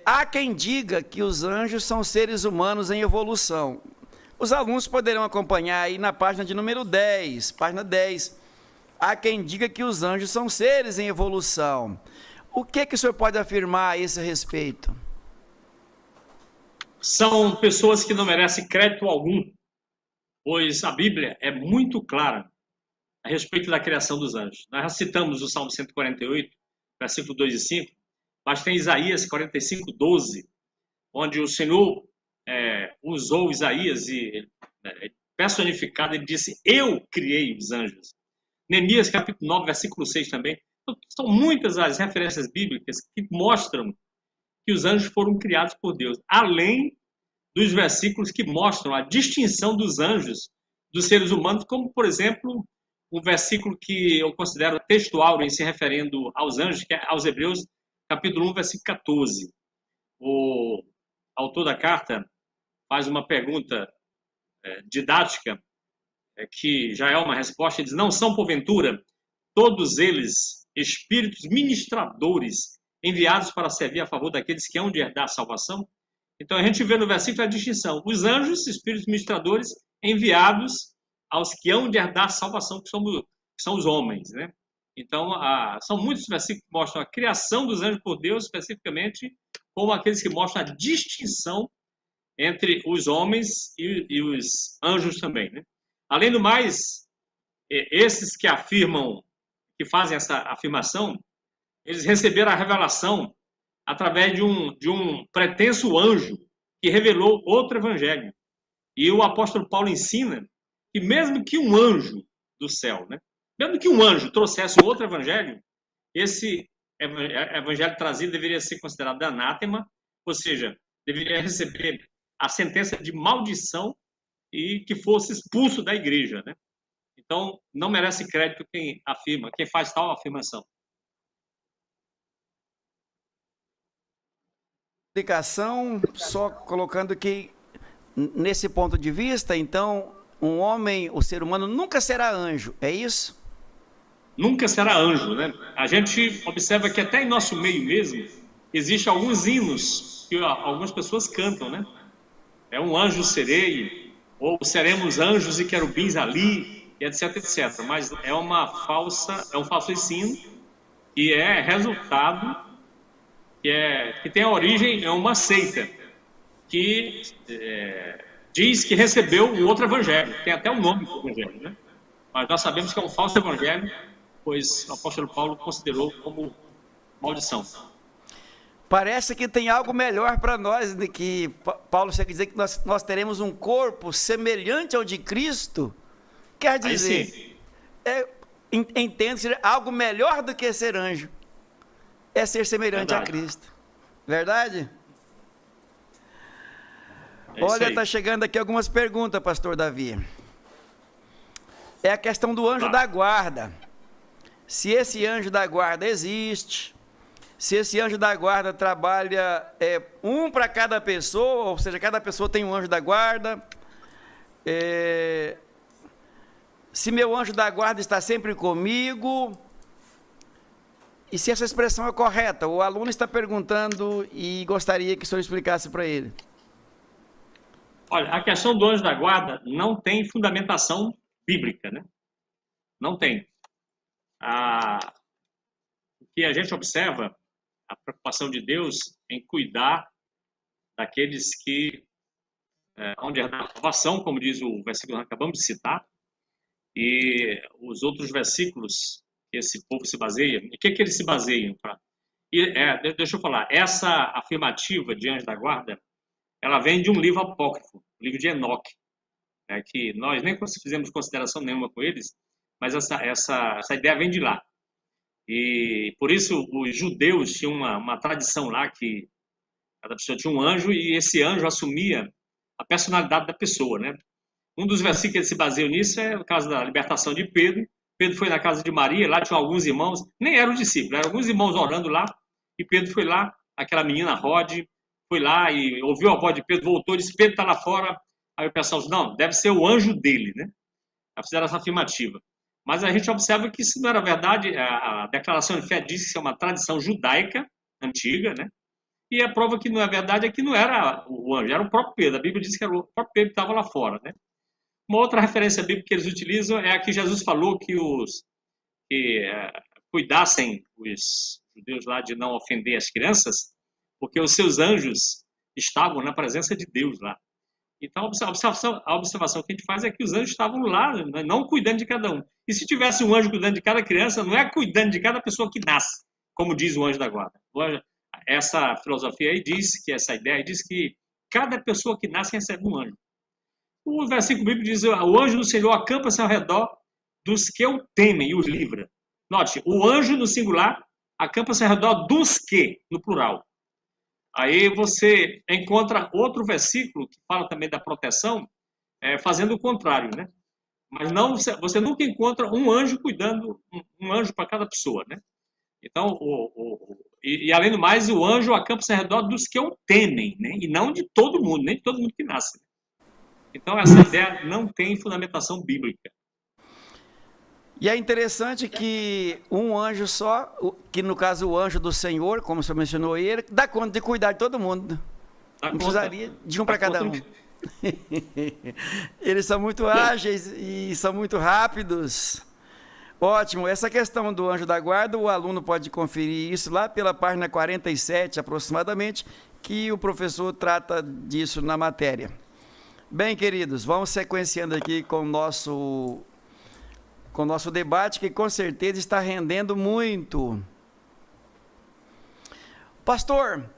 Há quem diga que os anjos são seres humanos em evolução. Os alunos poderão acompanhar aí na página de número 10, página 10. Há quem diga que os anjos são seres em evolução. O que o senhor pode afirmar a esse respeito? São pessoas que não merecem crédito algum, pois a Bíblia é muito clara a respeito da criação dos anjos. Nós já citamos o Salmo 148, versículo 2 e 5, mas tem Isaías 45, 12, onde o Senhor usou Isaías e personificado, ele disse, eu criei os anjos. Neemias capítulo 9, versículo 6 também. Então, são muitas as referências bíblicas que mostram que os anjos foram criados por Deus, além dos versículos que mostram a distinção dos anjos dos seres humanos, como, por exemplo, um versículo que eu considero textual em se referindo aos anjos, que é aos Hebreus, capítulo 1, versículo 14. O autor da carta faz uma pergunta didática, que já é uma resposta, ele diz, não são, porventura, todos eles espíritos ministradores enviados para servir a favor daqueles que hão de herdar a salvação? Então, a gente vê no versículo a distinção. Os anjos, espíritos ministradores, enviados aos que hão de herdar a salvação, que são os homens, né? Então, são muitos versículos que mostram a criação dos anjos por Deus, especificamente, como aqueles que mostram a distinção entre os homens e os anjos também, né? Além do mais, esses que afirmam, que fazem essa afirmação, eles receberam a revelação através de um pretenso anjo que revelou outro evangelho. E o apóstolo Paulo ensina que mesmo que um anjo do céu, né, mesmo que um anjo trouxesse um outro evangelho, esse evangelho trazido deveria ser considerado anátema, ou seja, deveria receber a sentença de maldição e que fosse expulso da igreja, né? Então, não merece crédito quem afirma, quem faz tal afirmação. Explicação, só colocando que, nesse ponto de vista, então, um homem, o ser humano, nunca será anjo, é isso? Nunca será anjo, né? A gente observa que até em nosso meio mesmo, existem alguns hinos que algumas pessoas cantam, né? É um anjo serei, ou seremos anjos e querubins ali, etc, etc. Mas é um falso ensino, que é resultado, que tem a origem, é uma seita, que diz que recebeu um outro evangelho, tem até o nome do evangelho, né? Mas nós sabemos que é um falso evangelho, pois o apóstolo Paulo considerou como maldição. Parece que tem algo melhor para nós, de que Paulo quer dizer que nós teremos um corpo semelhante ao de Cristo. Quer dizer, entende-se, algo melhor do que ser anjo é ser semelhante a Cristo. Verdade? Olha, está chegando aqui algumas perguntas, pastor Davi. É a questão do anjo da guarda. Se esse anjo da guarda existe, se esse anjo da guarda trabalha um para cada pessoa, ou seja, cada pessoa tem um anjo da guarda, se meu anjo da guarda está sempre comigo, e se essa expressão é correta. O aluno está perguntando e gostaria que o senhor explicasse para ele. Olha, a questão do anjo da guarda não tem fundamentação bíblica, né? Não tem. O que a gente observa, a preocupação de Deus em cuidar daqueles que onde é a salvação, como diz o versículo que acabamos de citar, e os outros versículos que esse povo se baseia. E o que eles se baseiam? Deixa eu falar, essa afirmativa de anjo da guarda, ela vem de um livro apócrifo, o livro de Enoque, que nós nem fizemos consideração nenhuma com eles, mas essa ideia vem de lá. E por isso os judeus tinham uma tradição lá que cada pessoa tinha um anjo e esse anjo assumia a personalidade da pessoa, né? Um dos versículos que ele se baseia nisso é o caso da libertação de Pedro. Pedro foi na casa de Maria, lá tinham alguns irmãos, nem eram discípulos, eram alguns irmãos orando lá, e Pedro foi lá, aquela menina Rod, foi lá e ouviu a voz de Pedro, voltou e disse, Pedro está lá fora. Aí o pessoal disse, não, deve ser o anjo dele, né? Já fizeram essa afirmativa. Mas a gente observa que isso não era verdade, a declaração de fé diz que isso é uma tradição judaica, antiga, né? E a prova que não é verdade é que não era o anjo, era o próprio Pedro. A Bíblia diz que era o próprio Pedro que estava lá fora, né? Uma outra referência bíblica que eles utilizam é a que Jesus falou que cuidassem os judeus lá de não ofender as crianças, porque os seus anjos estavam na presença de Deus lá. Então, a observação que a gente faz é que os anjos estavam lá, não cuidando de cada um. E se tivesse um anjo cuidando de cada criança, não é cuidando de cada pessoa que nasce, como diz o anjo da guarda. Essa filosofia aí diz que, essa ideia diz que cada pessoa que nasce recebe um anjo. O versículo bíblico diz, o anjo do Senhor acampa-se ao redor dos que o temem e os livra. Note, o anjo no singular acampa-se ao redor dos que, no plural. Aí você encontra outro versículo que fala também da proteção, fazendo o contrário, né? Mas não, você nunca encontra um anjo cuidando, um anjo para cada pessoa, né? Então, e além do mais, o anjo acampa-se ao redor dos que o temem, né? E não de todo mundo, nem de todo mundo que nasce. Então, essa ideia não tem fundamentação bíblica. E é interessante que um anjo só, que no caso o anjo do Senhor, como o senhor mencionou ele, dá conta de cuidar de todo mundo. Não precisaria de um para cada um. Eles são muito ágeis e são muito rápidos. Ótimo, essa questão do anjo da guarda, o aluno pode conferir isso lá pela página 47 aproximadamente, que o professor trata disso na matéria. Bem, queridos, vamos sequenciando aqui com o nosso debate, que com certeza está rendendo muito. Pastor,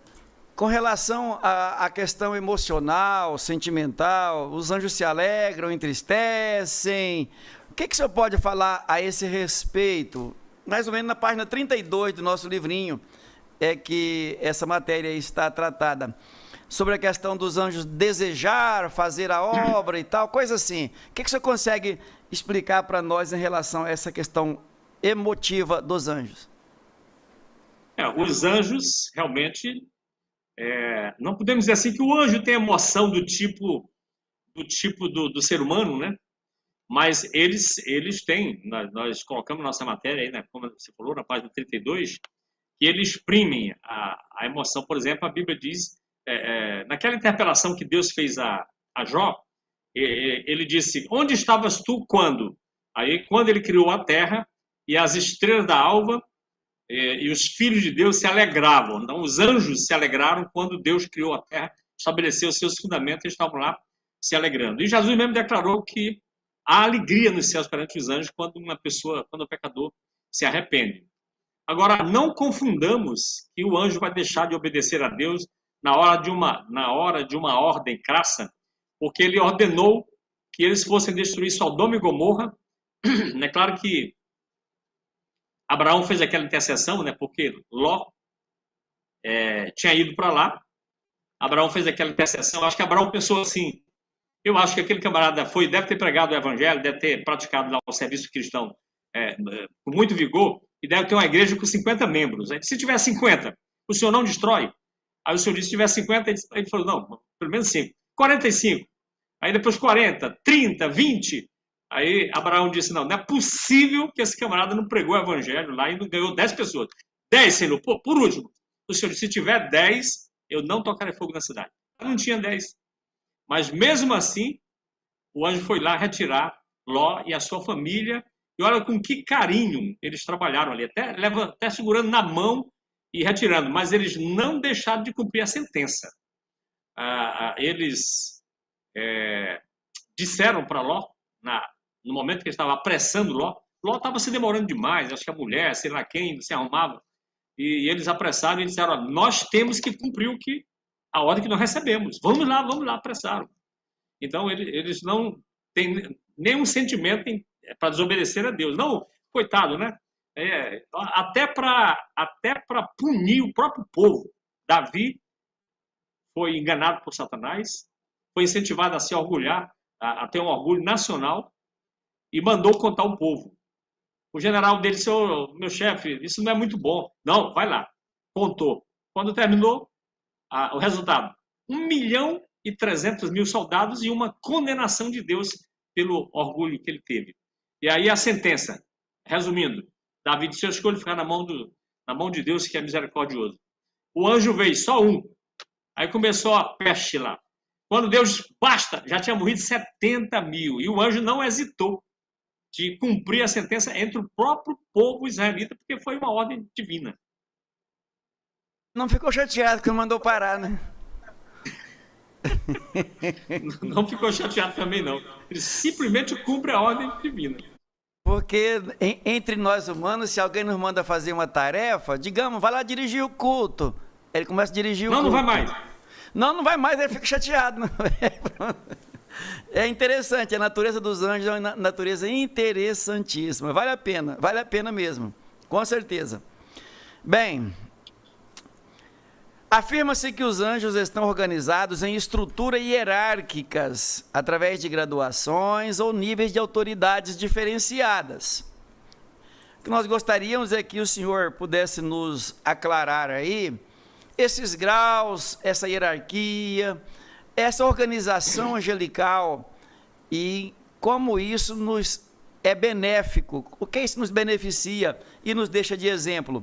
com relação à questão emocional, sentimental, os anjos se alegram, entristecem. O que o senhor pode falar a esse respeito? Mais ou menos na página 32 do nosso livrinho é que essa matéria está tratada. Sobre a questão dos anjos desejar fazer a obra e tal, coisa assim. O que o senhor consegue explicar para nós em relação a essa questão emotiva dos anjos? Os anjos, realmente, não podemos dizer assim que o anjo tem emoção do tipo do ser humano, né? Mas eles têm, nós colocamos nossa matéria aí, né, como você falou, na página 32, que eles exprimem a emoção. Por exemplo, a Bíblia diz, naquela interpelação que Deus fez a Jó, ele disse, onde estavas tu quando? Aí, quando ele criou a terra e as estrelas da alva e os filhos de Deus se alegravam. Então, os anjos se alegraram quando Deus criou a terra, estabeleceu os seus fundamentos, eles estavam lá se alegrando. E Jesus mesmo declarou que há alegria nos céus perante os anjos quando o pecador se arrepende. Agora, não confundamos que o anjo vai deixar de obedecer a Deus na hora de uma ordem crassa, porque ele ordenou que eles fossem destruir Sodoma e Gomorra. É claro que Abraão fez aquela intercessão, né, porque Ló tinha ido para lá. Abraão fez aquela intercessão. Acho que Abraão pensou assim, eu acho que aquele camarada deve ter pregado o evangelho, deve ter praticado lá o serviço cristão com muito vigor, e deve ter uma igreja com 50 membros. Se tiver 50, o senhor não destrói? Aí o senhor disse, se tiver 50, ele falou, não, pelo menos 5. 45. Aí depois 40, 30, 20. Aí Abraão disse, não é possível que esse camarada não pregou o evangelho lá e não ganhou 10 pessoas. 10, Senhor, por último. O senhor disse, se tiver 10, eu não tocarei fogo na cidade. Não tinha 10. Mas mesmo assim, o anjo foi lá retirar Ló e a sua família. E olha com que carinho eles trabalharam ali, até segurando na mão e retirando. Mas eles não deixaram de cumprir a sentença. Eles disseram para Ló, no momento que ele estava apressando Ló estava se demorando demais, acho que a mulher, sei lá quem, se arrumava. E eles apressaram e disseram, nós temos que cumprir a ordem que nós recebemos. Vamos lá, apressaram. Então, eles não têm nenhum sentimento para desobedecer a Deus. Não, coitado, né? Até para punir o próprio povo. Davi foi enganado por Satanás, foi incentivado a se orgulhar, a ter um orgulho nacional, e mandou contar o povo. O general dele disse: meu chefe, isso não é muito bom. Não, vai lá. Contou. Quando terminou, o resultado: 1.300.000 soldados e uma condenação de Deus pelo orgulho que ele teve. E aí a sentença, resumindo, Davi disse: eu escolho ficar na mão de Deus, que é misericordioso. O anjo veio, só um. Aí começou a peste lá. Quando Deus, basta, já tinha morrido 70.000. E o anjo não hesitou de cumprir a sentença entre o próprio povo israelita, porque foi uma ordem divina. Não ficou chateado que não mandou parar, né? Não ficou chateado também, não. Ele simplesmente cumpre a ordem divina. Porque entre nós humanos, se alguém nos manda fazer uma tarefa, digamos, vai lá dirigir o culto. Ele começa a dirigir o culto. Não vai mais. Não vai mais, ele fica chateado. É interessante, a natureza dos anjos é uma natureza interessantíssima. Vale a pena mesmo, com certeza. Bem, afirma-se que os anjos estão organizados em estruturas hierárquicas, através de graduações ou níveis de autoridades diferenciadas. O que nós gostaríamos é que o senhor pudesse nos aclarar aí esses graus, essa hierarquia, essa organização angelical e como isso nos é benéfico, o que isso nos beneficia e nos deixa de exemplo.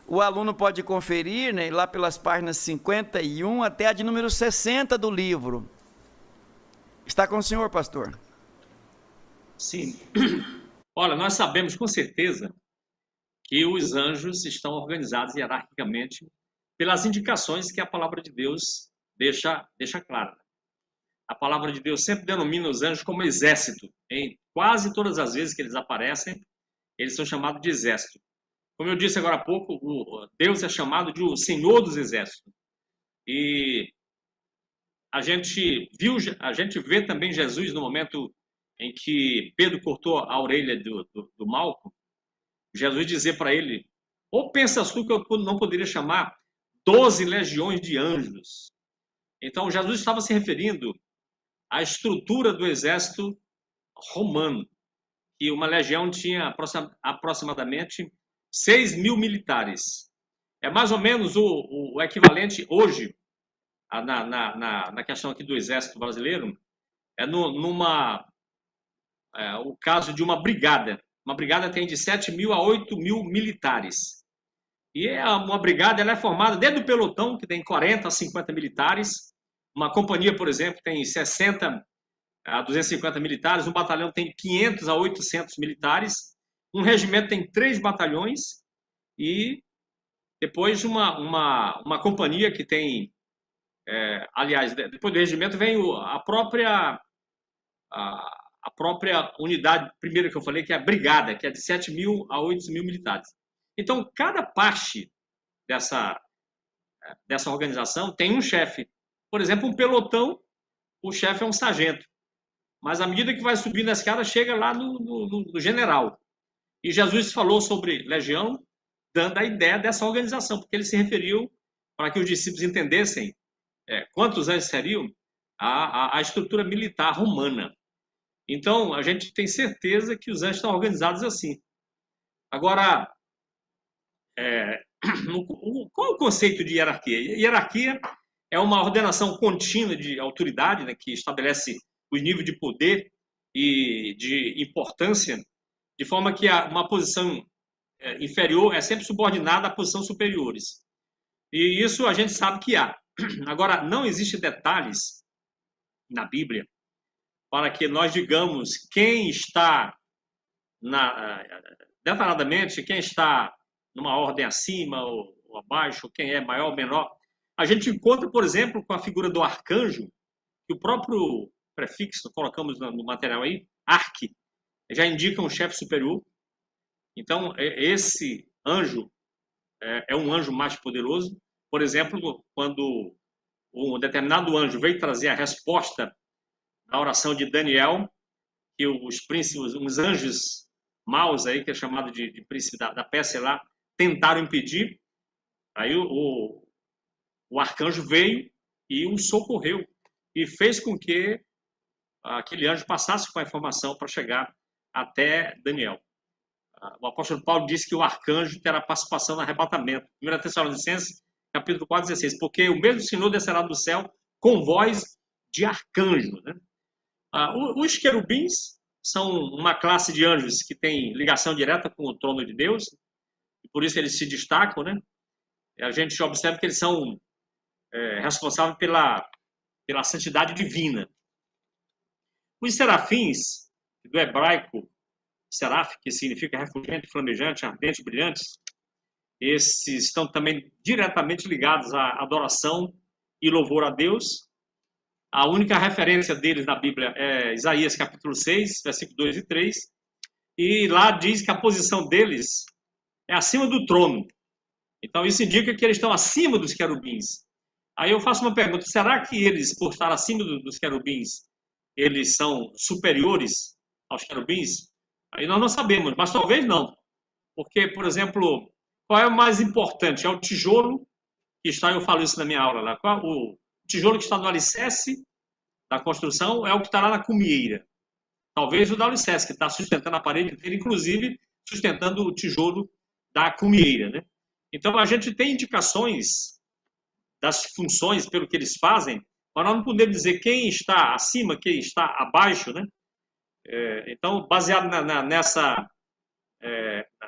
O aluno pode conferir, né, lá pelas páginas 51 até a de número 60 do livro. Está com o senhor, pastor? Sim. Olha, nós sabemos com certeza que os anjos estão organizados hierarquicamente pelas indicações que a palavra de Deus deixa clara. A palavra de Deus sempre denomina os anjos como exército. Em quase todas as vezes que eles aparecem, eles são chamados de exército. Como eu disse agora há pouco, Deus é chamado de o Senhor dos Exércitos. E a gente vê também Jesus no momento em que Pedro cortou a orelha do Malco, Jesus dizer para ele: ou pensas tu que eu não poderia chamar 12 legiões de anjos? Então Jesus estava se referindo à estrutura do exército romano, que uma legião tinha aproximadamente 6.000 militares. É mais ou menos o equivalente hoje, na questão aqui do exército brasileiro, o caso de uma brigada. Uma brigada tem de 7.000 a 8.000 militares. E uma brigada ela é formada desde o pelotão, que tem 40 a 50 militares. Uma companhia, por exemplo, tem 60 a 250 militares. Um batalhão tem 500 a 800 militares. Um regimento tem 3 batalhões. E depois uma companhia que tem... aliás, depois do regimento vem a própria unidade primeira que eu falei, que é a brigada, que é de 7.000 a 8.000 militares. Então, cada parte dessa organização tem um chefe. Por exemplo, um pelotão, o chefe é um sargento. Mas à medida que vai subindo a escada, chega lá no general. E Jesus falou sobre legião, dando a ideia dessa organização, porque ele se referiu, para que os discípulos entendessem quantos anjos seriam, a estrutura militar romana. Então, a gente tem certeza que os anjos estão organizados assim. Agora, qual é o conceito de hierarquia? Hierarquia é uma ordenação contínua de autoridade, né, que estabelece os níveis de poder e de importância, de forma que uma posição inferior é sempre subordinada a posições superiores. E isso a gente sabe que há. Agora, não existem detalhes na Bíblia para que nós digamos quem está, detalhadamente, quem está numa ordem acima ou abaixo, quem é maior ou menor. A gente encontra, por exemplo, com a figura do arcanjo, que o próprio prefixo, colocamos no material aí, arque, já indica um chefe superior. Então, esse anjo é um anjo mais poderoso. Por exemplo, quando um determinado anjo veio trazer a resposta da oração de Daniel, que os príncipes, uns anjos maus aí, que é chamado de príncipe da Pérsia lá, tentaram impedir. Aí o arcanjo veio e o socorreu e fez com que aquele anjo passasse com a informação para chegar até Daniel. O apóstolo Paulo disse que o arcanjo terá participação no arrebatamento. 1 Tessalonicenses, capítulo 4, 16. Porque o mesmo Senhor descerá do céu com voz de arcanjo. Né? Os querubins são uma classe de anjos que tem ligação direta com o trono de Deus. E por isso eles se destacam. Né? E a gente observa que eles são responsáveis pela santidade divina. Os serafins, do hebraico, seraf, que significa refulgente, flamejante, ardente, brilhantes, esses estão também diretamente ligados à adoração e louvor a Deus. A única referência deles na Bíblia é Isaías capítulo 6, versículos 2 e 3, e lá diz que a posição deles é acima do trono. Então isso indica que eles estão acima dos querubins. Aí eu faço uma pergunta, será que eles, por estar acima dos querubins, eles são superiores aos querubins? Aí nós não sabemos, mas talvez não. Porque, por exemplo, qual é o mais importante? É o tijolo que está, eu falo isso na minha aula lá, o tijolo que está no alicerce da construção é o que está lá na cumieira. Talvez o do alicerce, que está sustentando a parede inteira, inclusive sustentando o tijolo da cumieira. Né? Então, a gente tem indicações das funções pelo que eles fazem, mas nós não podemos dizer quem está acima, quem está abaixo, né? Então, baseado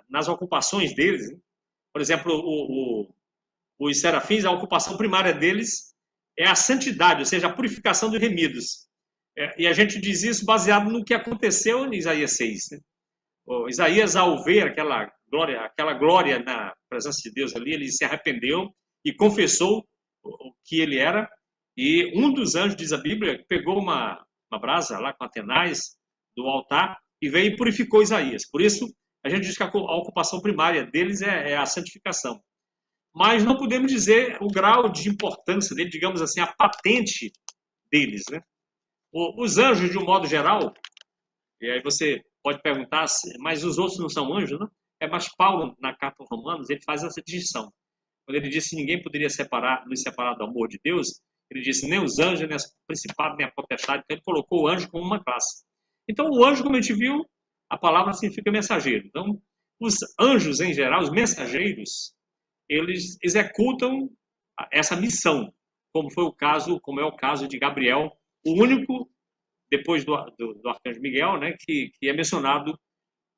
nas ocupações deles, né? Por exemplo, os serafins, a ocupação primária deles é a santidade, ou seja, a purificação dos remidos. E a gente diz isso baseado no que aconteceu em Isaías 6. Né? Isaías, ao ver aquela glória na presença de Deus ali, ele se arrependeu e confessou o que ele era. E um dos anjos, diz a Bíblia, pegou uma brasa lá com Atenais do altar e veio e purificou Isaías. Por isso, a gente diz que a ocupação primária deles é a santificação. Mas não podemos dizer o grau de importância dele, digamos assim, a patente deles. Né? Os anjos, de um modo geral, e aí você pode perguntar, mas os outros não são anjos, não? Mas Paulo, na carta aos Romanos, ele faz essa distinção. Quando ele disse que ninguém poderia nos separar do amor de Deus, ele disse nem os anjos, nem os principados, nem a potestade. Então ele colocou o anjo como uma classe. Então o anjo, como a gente viu, a palavra significa mensageiro. Então os anjos em geral, os mensageiros, eles executam essa missão, como é o caso de Gabriel, o único, depois do arcanjo Miguel, né, que é mencionado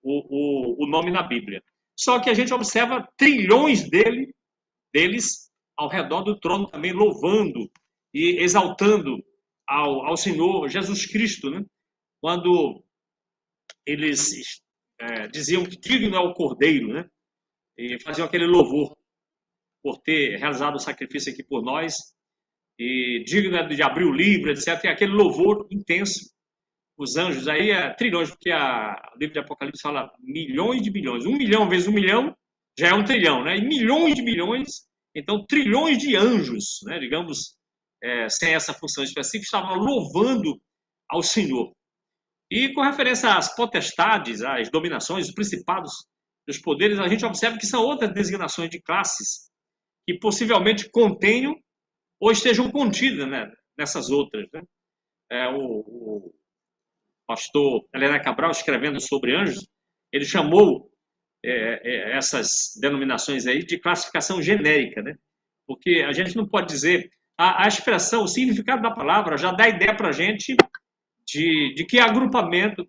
o nome na Bíblia. Só que a gente observa trilhões deles ao redor do trono também, louvando e exaltando ao Senhor Jesus Cristo, né? Quando eles diziam que digno é o Cordeiro, né? E faziam aquele louvor por ter realizado o sacrifício aqui por nós, e digno é de abrir o livro, etc. E aquele louvor intenso. Os anjos, aí trilhões, porque o livro de Apocalipse fala milhões de bilhões. 1 milhão vezes 1 milhão já é 1 trilhão, né? E milhões de bilhões, então trilhões de anjos, né? Digamos, sem essa função específica, estavam louvando ao Senhor. E com referência às potestades, às dominações, os principados, os poderes, a gente observa que são outras designações de classes que possivelmente contenham ou estejam contidas, né, nessas outras. Né? O pastor Helena Cabral, escrevendo sobre anjos, ele chamou essas denominações aí de classificação genérica, né? Porque a gente não pode dizer... A expressão, o significado da palavra já dá ideia para a gente de que agrupamento,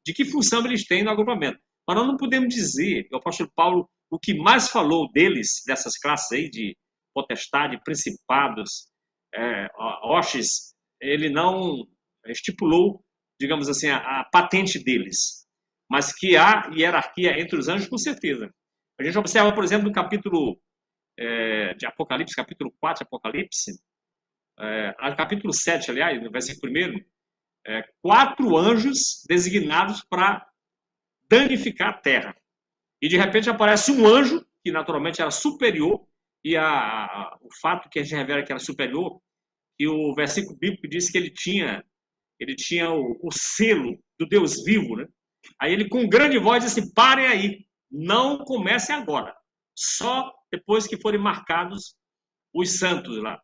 de que função eles têm no agrupamento. Mas nós não podemos dizer, o apóstolo Paulo, o que mais falou deles, dessas classes aí de potestade, principados, hostes, ele não estipulou, digamos assim, a patente deles. Mas que há hierarquia entre os anjos, com certeza. A gente observa, por exemplo, no capítulo de Apocalipse, capítulo 4 de Apocalipse, capítulo 7, aliás, no versículo 1, 4 anjos designados para danificar a terra. E de repente aparece um anjo, que naturalmente era superior, e o fato que a gente revela que era superior, que o versículo bíblico diz que ele tinha ele tinha o selo do Deus vivo, né? Aí ele, com grande voz, disse: parem aí, não comecem agora, só depois que forem marcados os santos lá.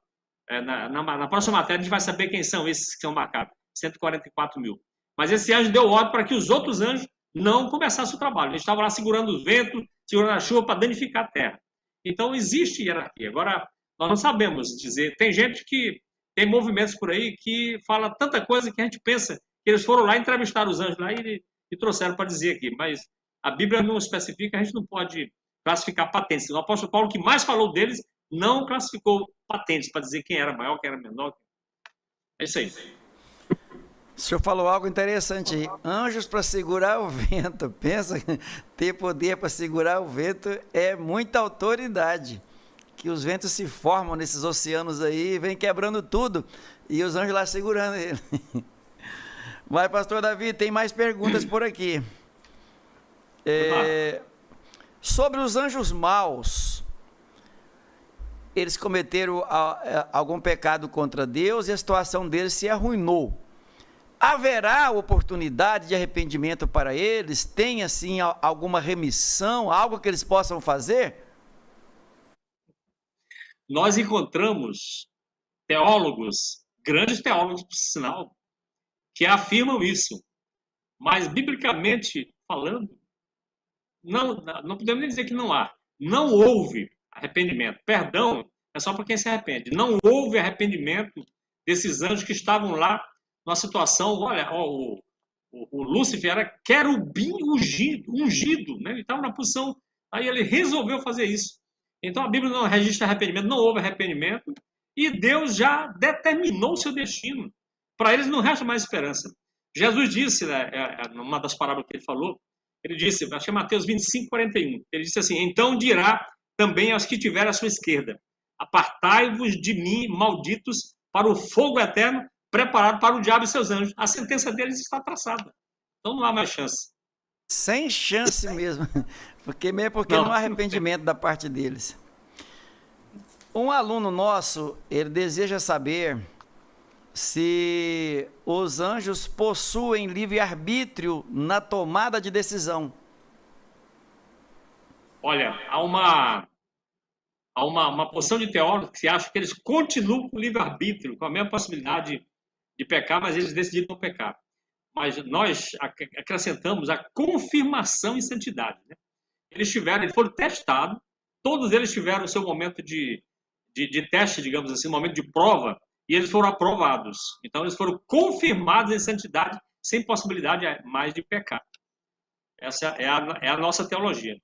Na próxima matéria a gente vai saber quem são esses que são marcados, 144 mil. Mas esse anjo deu ordem para que os outros anjos não começassem o trabalho. Eles estavam lá segurando o vento, segurando a chuva para danificar a terra. Então existe hierarquia. Agora, nós não sabemos dizer. Tem gente que tem movimentos por aí que fala tanta coisa que a gente pensa que eles foram lá entrevistar os anjos lá e trouxeram para dizer aqui. Mas a Bíblia não especifica, a gente não pode classificar patentes. O apóstolo Paulo, que mais falou deles, não classificou patentes para dizer quem era maior, quem era menor. É isso aí. O senhor falou algo interessante aí. Anjos para segurar o vento. Pensa, ter poder para segurar o vento é muita autoridade. Que os ventos se formam nesses oceanos aí, vem quebrando tudo. E os anjos lá segurando ele. Mas, pastor Davi, tem mais perguntas por aqui. Sobre os anjos maus, eles cometeram algum pecado contra Deus e a situação deles se arruinou. Haverá oportunidade de arrependimento para eles? Tem, assim, alguma remissão, algo que eles possam fazer? Nós encontramos teólogos, grandes teólogos, por sinal, que afirmam isso. Mas, biblicamente falando, não podemos nem dizer que não há. Não houve arrependimento. Perdão é só para quem se arrepende. Não houve arrependimento desses anjos que estavam lá numa situação. Olha, o Lúcifer era querubim ungido, né? Ele estava na posição. Aí ele resolveu fazer isso. Então a Bíblia não registra arrependimento, não houve arrependimento, e Deus já determinou o seu destino. Para eles não resta mais esperança. Jesus disse, né, numa das parábolas que ele falou, ele disse, acho que é Mateus 25, 41, ele disse assim: então dirá também aos que estiverem à sua esquerda: apartai-vos de mim, malditos, para o fogo eterno, preparado para o diabo e seus anjos. A sentença deles está traçada. Então não há mais chance. Sem chance mesmo, porque não há arrependimento da parte deles. Um aluno nosso, ele deseja saber se os anjos possuem livre-arbítrio na tomada de decisão. Olha, há uma porção de teólogos que acham que eles continuam com o livre-arbítrio, com a mesma possibilidade de pecar, mas eles decidiram não pecar. Mas nós acrescentamos a confirmação em santidade, né? Eles foram testados, todos eles tiveram o seu momento de teste, digamos assim, um momento de prova, e eles foram aprovados. Então, eles foram confirmados em santidade, sem possibilidade mais de pecar. Essa é a nossa teologia.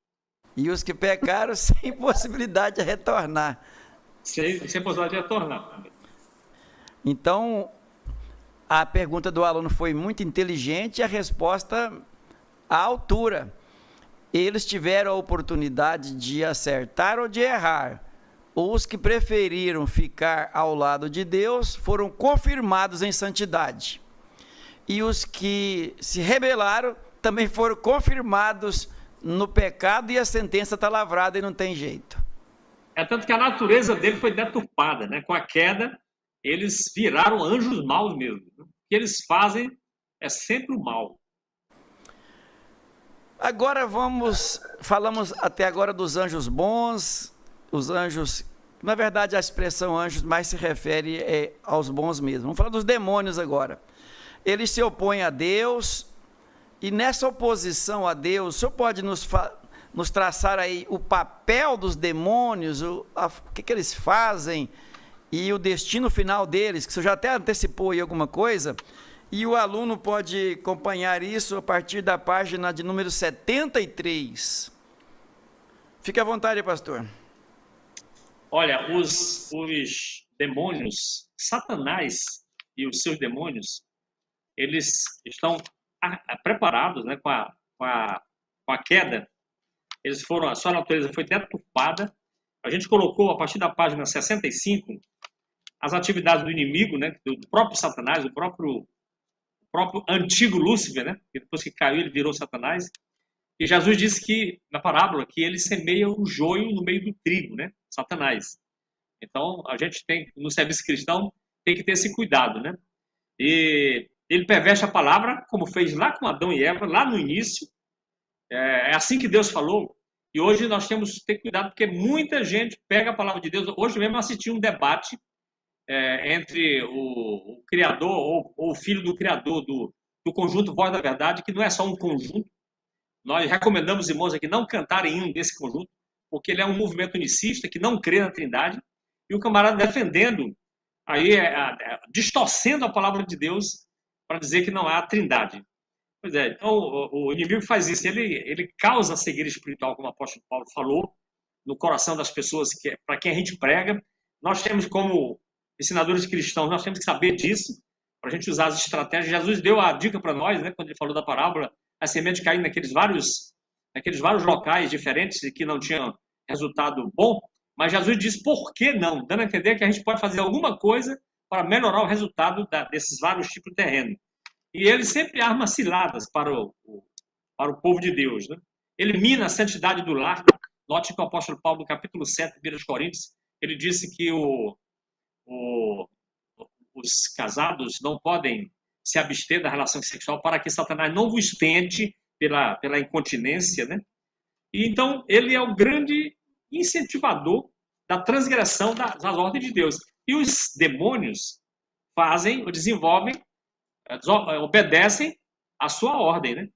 E os que pecaram, sem possibilidade de retornar. Sem possibilidade de retornar. Então, a pergunta do aluno foi muito inteligente e a resposta à altura. Eles tiveram a oportunidade de acertar ou de errar. Os que preferiram ficar ao lado de Deus foram confirmados em santidade. E os que se rebelaram também foram confirmados no pecado, e a sentença está lavrada e não tem jeito. É tanto que a natureza dele foi deturpada, né? Com a queda, eles viraram anjos maus mesmo. O que eles fazem é sempre o mal. Agora falamos até agora dos anjos bons, os anjos, na verdade a expressão anjos mais se refere aos bons mesmo. Vamos falar dos demônios agora. Eles se opõem a Deus, e nessa oposição a Deus, o senhor pode nos traçar aí o papel dos demônios, o que eles fazem e o destino final deles, que o senhor já até antecipou aí alguma coisa, e o aluno pode acompanhar isso a partir da página de número 73. Fique à vontade, pastor. Olha, os demônios, Satanás e os seus demônios, eles estão preparados, né, com a queda. A sua natureza foi deturpada. A gente colocou, a partir da página 65, as atividades do inimigo, né, do próprio Satanás, do próprio antigo Lúcifer, né, depois que caiu ele virou Satanás. E Jesus disse que, na parábola, que ele semeia o joio no meio do trigo, né, Satanás. Então, a gente tem, no serviço cristão, tem que ter esse cuidado, né? E ele perverte a palavra, como fez lá com Adão e Eva, lá no início. É assim que Deus falou. E hoje nós temos que ter cuidado, porque muita gente pega a palavra de Deus. Hoje mesmo eu assisti um debate entre o criador ou o filho do criador do conjunto Voz da Verdade, que não é só um conjunto. Nós recomendamos, irmãos, aqui não cantarem hino desse conjunto, porque ele é um movimento unicista que não crê na Trindade, e o camarada defendendo, aí distorcendo a palavra de Deus para dizer que não há Trindade. Pois é, então o inimigo faz isso, ele causa cegueira espiritual, como o apóstolo Paulo falou, no coração das pessoas para quem a gente prega. Nós temos, como ensinadores cristãos, nós temos que saber disso, para a gente usar as estratégias. Jesus deu a dica para nós, né, quando ele falou da parábola, a semente cair naqueles vários locais diferentes e que não tinham resultado bom, mas Jesus disse por que não, dando a entender que a gente pode fazer alguma coisa para melhorar o resultado desses vários tipos de terreno. E ele sempre arma ciladas para o povo de Deus, né? Ele mina a santidade do lar. Note que o apóstolo Paulo, no capítulo 7, 1 Coríntios, ele disse que os casados não podem se abster da relação sexual para que Satanás não vos tente pela incontinência, né? E então ele é o grande incentivador da transgressão das ordens de Deus. E os demônios fazem, desenvolvem, obedecem à sua ordem, né?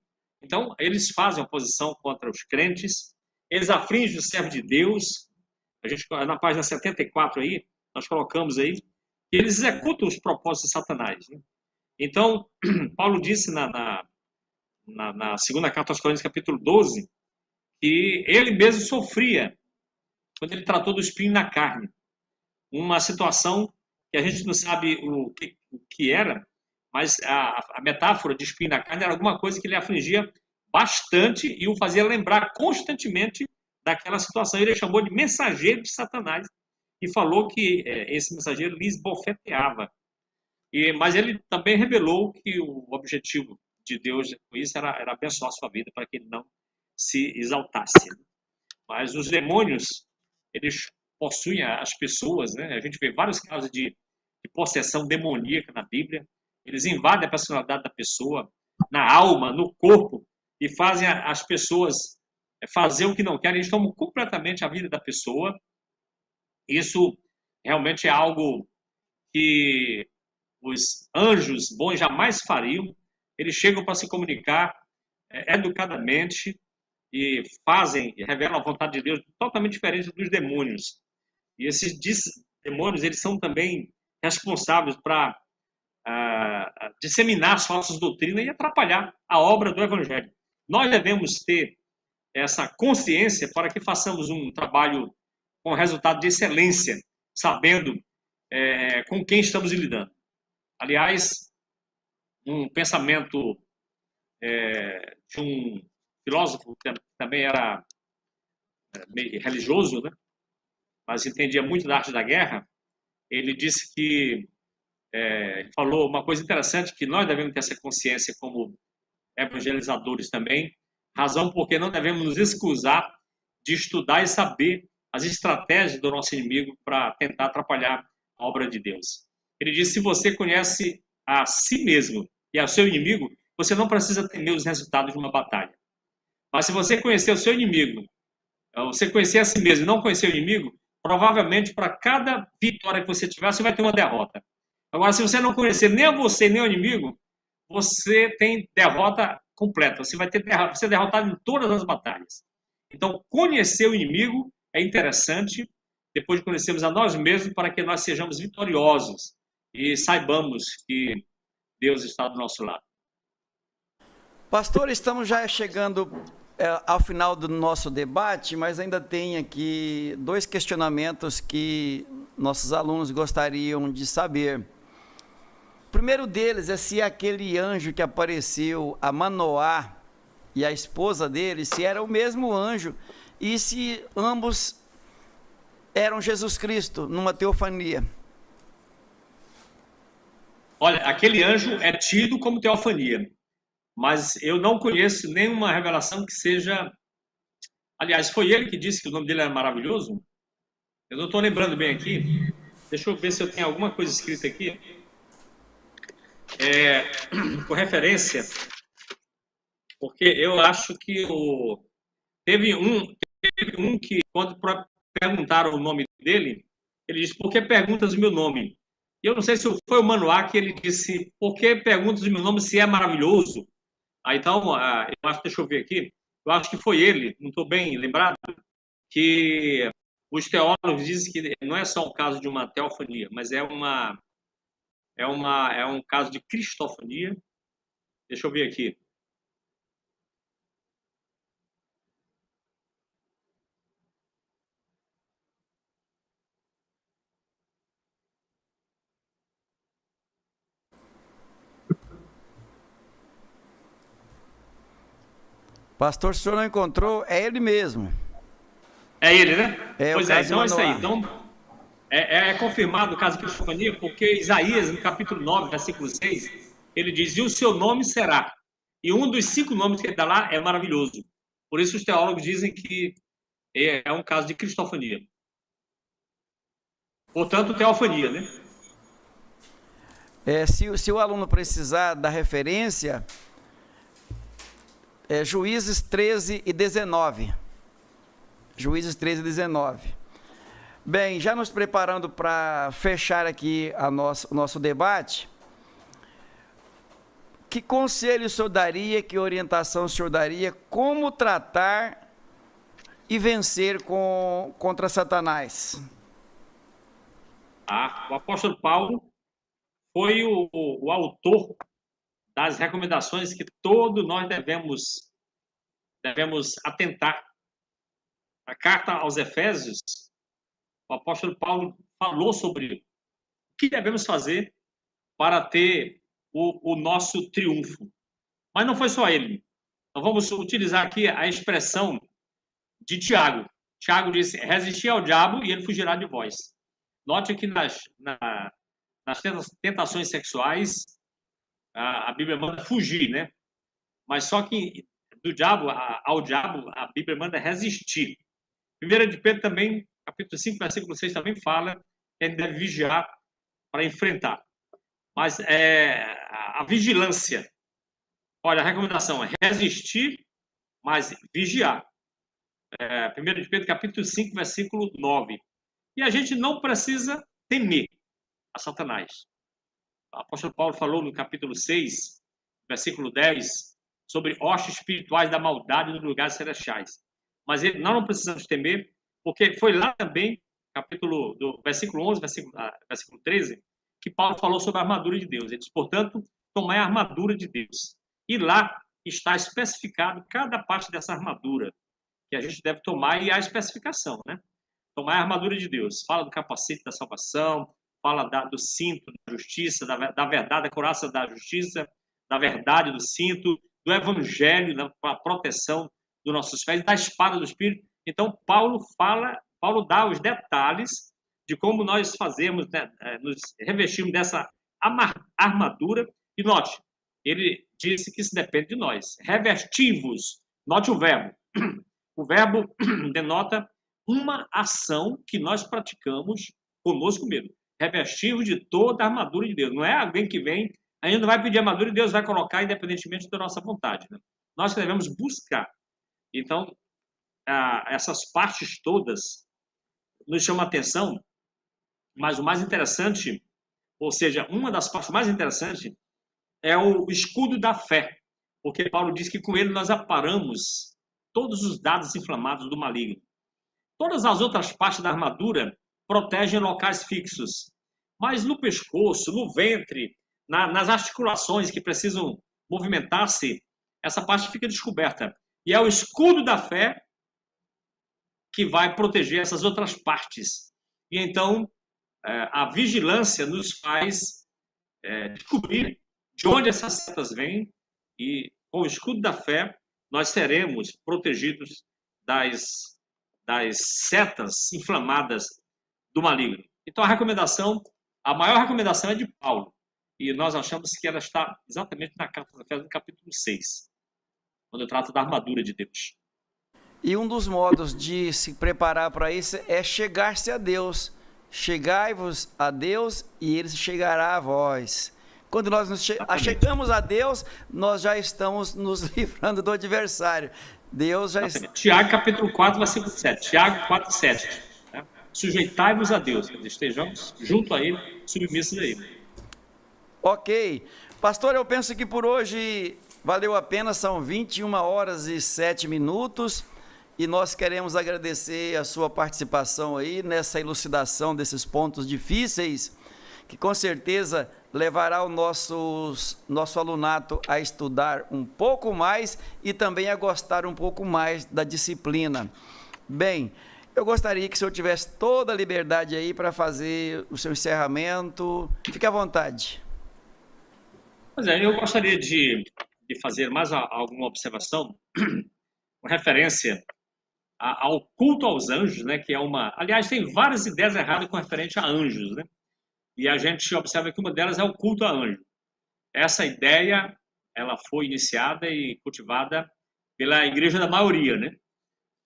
Então eles fazem oposição contra os crentes, eles afligem o servo de Deus. A gente, na página 74 aí, nós colocamos aí, que eles executam os propósitos de Satanás, né? Então, Paulo disse na segunda carta aos Coríntios, capítulo 12, que ele mesmo sofria quando ele tratou do espinho na carne. Uma situação que a gente não sabe o que era, mas a metáfora de espinho na carne era alguma coisa que ele afligia bastante e o fazia lembrar constantemente daquela situação. Ele chamou de mensageiro de Satanás e falou que esse mensageiro lhe esbofeteava. Mas ele também revelou que o objetivo de Deus com isso era abençoar a sua vida para que ele não se exaltasse. Mas os demônios, eles possuem as pessoas, né? A gente vê vários casos de possessão demoníaca na Bíblia. Eles invadem a personalidade da pessoa, na alma, no corpo, e fazem as pessoas fazer o que não querem. Eles tomam completamente a vida da pessoa. Isso realmente é algo que os anjos bons jamais fariam. Eles chegam para se comunicar educadamente e revelam a vontade de Deus totalmente diferente dos demônios. E esses demônios, eles são também responsáveis para disseminar as falsas doutrinas e atrapalhar a obra do Evangelho. Nós devemos ter essa consciência para que façamos um trabalho com resultado de excelência, sabendo com quem estamos lidando. Aliás, um pensamento de um filósofo que também era meio religioso, né? Mas entendia muito da arte da guerra. Ele disse que ele falou uma coisa interessante, que nós devemos ter essa consciência como evangelizadores também, razão porque não devemos nos excusar de estudar e saber as estratégias do nosso inimigo para tentar atrapalhar a obra de Deus. Ele disse: se você conhece a si mesmo e ao seu inimigo, você não precisa temer os resultados de uma batalha. Mas se você conhecer o seu inimigo, você conhecer a si mesmo e não conhecer o inimigo, provavelmente para cada vitória que você tiver, você vai ter uma derrota. Agora, se você não conhecer nem a você nem o inimigo, você tem derrota completa. Você vai ser derrotado em todas as batalhas. Então, conhecer o inimigo é interessante, depois de conhecermos a nós mesmos, para que nós sejamos vitoriosos e saibamos que Deus está do nosso lado. Pastor, estamos já chegando ao final do nosso debate, mas ainda tem aqui 2 questionamentos que nossos alunos gostariam de saber. O primeiro deles é se aquele anjo que apareceu a Manoá e a esposa dele, se era o mesmo anjo e se ambos eram Jesus Cristo numa teofania. Olha, aquele anjo é tido como teofania, mas eu não conheço nenhuma revelação que seja... Aliás, foi ele que disse que o nome dele era maravilhoso? Eu não estou lembrando bem aqui. Deixa eu ver se eu tenho alguma coisa escrita aqui. com referência, porque eu acho que teve um que, quando perguntaram o nome dele, ele disse, por que perguntas o meu nome? E eu não sei se foi o Manoá que ele disse, por que perguntas o meu nome se é maravilhoso? Então, eu acho, deixa eu ver aqui, eu acho que foi ele, não estou bem lembrado, que os teólogos dizem que não é só um caso de uma teofania, mas é um caso de cristofania. Deixa eu ver aqui. Pastor, se o senhor não encontrou, é ele mesmo. É ele, né? É, pois o é, caso de então é isso aí. Manoá. Então, é confirmado o caso de cristofania, porque Isaías, no capítulo 9, versículo 6, ele diz, e o seu nome será. E um dos 5 nomes que ele dá lá é maravilhoso. Por isso os teólogos dizem que é um caso de cristofania. Portanto, teofania, né? Se o aluno precisar da referência, Juízes 13 e 19. Juízes 13 e 19. Bem, já nos preparando para fechar aqui o nosso debate, que conselho o senhor daria, que orientação o senhor daria, como tratar e vencer contra Satanás? O apóstolo Paulo foi o autor das recomendações que todos nós devemos atentar. A carta aos Efésios, o apóstolo Paulo falou sobre o que devemos fazer para ter o nosso triunfo. Mas não foi só ele. Nós vamos utilizar aqui a expressão de Tiago. Tiago disse, resistir ao diabo e ele fugirá de vós. Note que nas tentações sexuais, a Bíblia manda fugir, né? Mas só que do diabo ao diabo, a Bíblia manda resistir. 1 de Pedro também, capítulo 5, versículo 6, também fala que a gente deve vigiar para enfrentar. Mas a vigilância, olha, a recomendação é resistir, mas vigiar. 1 de Pedro, capítulo 5, versículo 9. E a gente não precisa temer a Satanás. O apóstolo Paulo falou no capítulo 6, versículo 10, sobre hostes espirituais da maldade nos lugares celestiais. Mas nós não precisamos temer, porque foi lá também, do versículo 11, versículo 13, que Paulo falou sobre a armadura de Deus. Ele diz, portanto, tomai a armadura de Deus. E lá está especificado cada parte dessa armadura que a gente deve tomar, e a especificação, né? Tomar a armadura de Deus. Fala do capacete da salvação, fala do cinto da justiça, da verdade, da couraça da justiça, da verdade do cinto, do evangelho, da proteção dos nossos pés, da espada do Espírito. Então, Paulo dá os detalhes de como nós fazemos, né, nos revestimos dessa armadura. E note, ele disse que isso depende de nós. Revestivos. Note o verbo. O verbo denota uma ação que nós praticamos conosco mesmo. Revestivos de toda a armadura de Deus. Não é alguém que vem, ainda vai pedir armadura e Deus vai colocar independentemente da nossa vontade, né? Nós devemos buscar. Então, essas partes todas nos chamam a atenção, mas o mais interessante, ou seja, uma das partes mais interessantes é o escudo da fé, porque Paulo diz que com ele nós aparamos todos os dados inflamados do maligno. Todas as outras partes da armadura protegem locais fixos, mas no pescoço, no ventre, nas articulações que precisam movimentar-se, essa parte fica descoberta. E é o escudo da fé que vai proteger essas outras partes. E então, a vigilância nos faz descobrir de onde essas setas vêm, e com o escudo da fé nós seremos protegidos das setas inflamadas do maligno. Então a maior recomendação é de Paulo, e nós achamos que ela está exatamente na carta aos Efésios, no capítulo 6, quando trata da armadura de Deus. E um dos modos de se preparar para isso é chegar-se a Deus. Chegai-vos a Deus e ele chegará a vós. Quando nós achegamos a Deus, nós já estamos nos livrando do adversário. Deus já está... Tiago capítulo 4, versículo 7. Tiago 4, 7. Né? Sujeitai-vos a Deus, estejamos junto a Ele, submissos a Ele. Ok. Pastor, eu penso que por hoje valeu a pena, são 21 horas e 7 minutos, e nós queremos agradecer a sua participação aí nessa elucidação desses pontos difíceis, que com certeza levará o nosso alunato a estudar um pouco mais e também a gostar um pouco mais da disciplina. Bem, eu gostaria que o senhor tivesse toda a liberdade aí para fazer o seu encerramento. Fique à vontade. Pois é, eu gostaria de fazer mais alguma observação com referência ao culto aos anjos, né, que é uma... Aliás, tem várias ideias erradas com referente a anjos, né? E a gente observa que uma delas é o culto a anjo. Essa ideia, ela foi iniciada e cultivada pela igreja da maioria, né?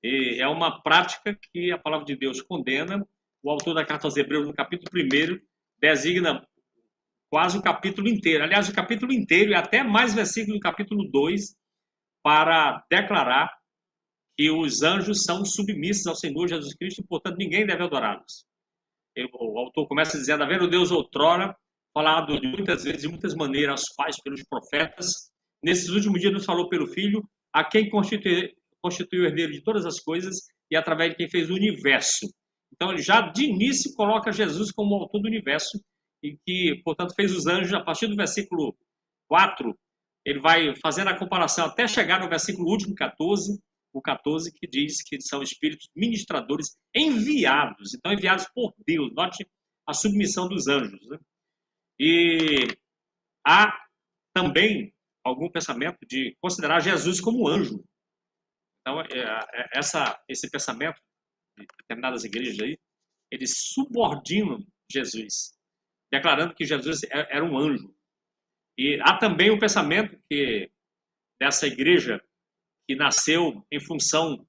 E é uma prática que a palavra de Deus condena. O autor da carta aos Hebreus, no capítulo 1, designa quase o capítulo inteiro. Aliás, o capítulo inteiro e até mais versículos do capítulo 2 para declarar que os anjos são submissos ao Senhor Jesus Cristo e, portanto, ninguém deve adorá-los. O autor começa dizendo: havendo Deus outrora falado de muitas vezes, de muitas maneiras, aos pais pelos profetas, nesses últimos dias nos falou pelo Filho, a quem constituiu o herdeiro de todas as coisas e através de quem fez o universo. Então, ele já de início coloca Jesus como o autor do universo e que, portanto, fez os anjos. A partir do versículo 4, ele vai fazendo a comparação até chegar no versículo último, 14, o 14, que diz que são espíritos ministradores enviados, então enviados por Deus. Note a submissão dos anjos, né? E há também algum pensamento de considerar Jesus como anjo. Então, esse pensamento de determinadas igrejas aí, eles subordinam Jesus, declarando que Jesus era um anjo. E há também o pensamento que dessa igreja que nasceu em função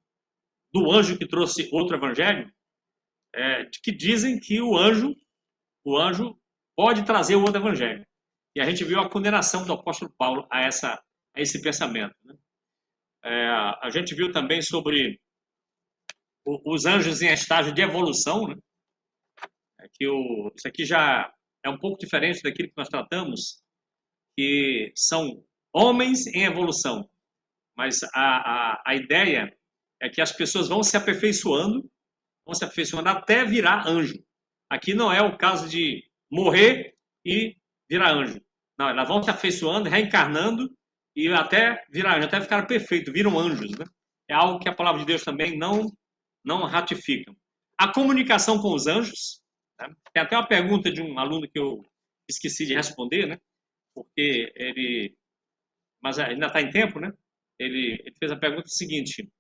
do anjo que trouxe outro evangelho, que dizem que o anjo pode trazer o outro evangelho. E a gente viu a condenação do apóstolo Paulo a esse pensamento, né? A gente viu também sobre os anjos em estágio de evolução, né? Isso aqui já é um pouco diferente daquilo que nós tratamos, que são homens em evolução. Mas a ideia é que as pessoas vão se aperfeiçoando até virar anjo. Aqui não é o caso de morrer e virar anjo. Não, elas vão se aperfeiçoando, reencarnando e até virar anjo, até ficar perfeito, viram anjos, né? É algo que a palavra de Deus também não ratifica. A comunicação com os anjos, né? Tem até uma pergunta de um aluno que eu esqueci de responder, né? Porque mas ainda está em tempo, né? Ele fez a pergunta seguinte: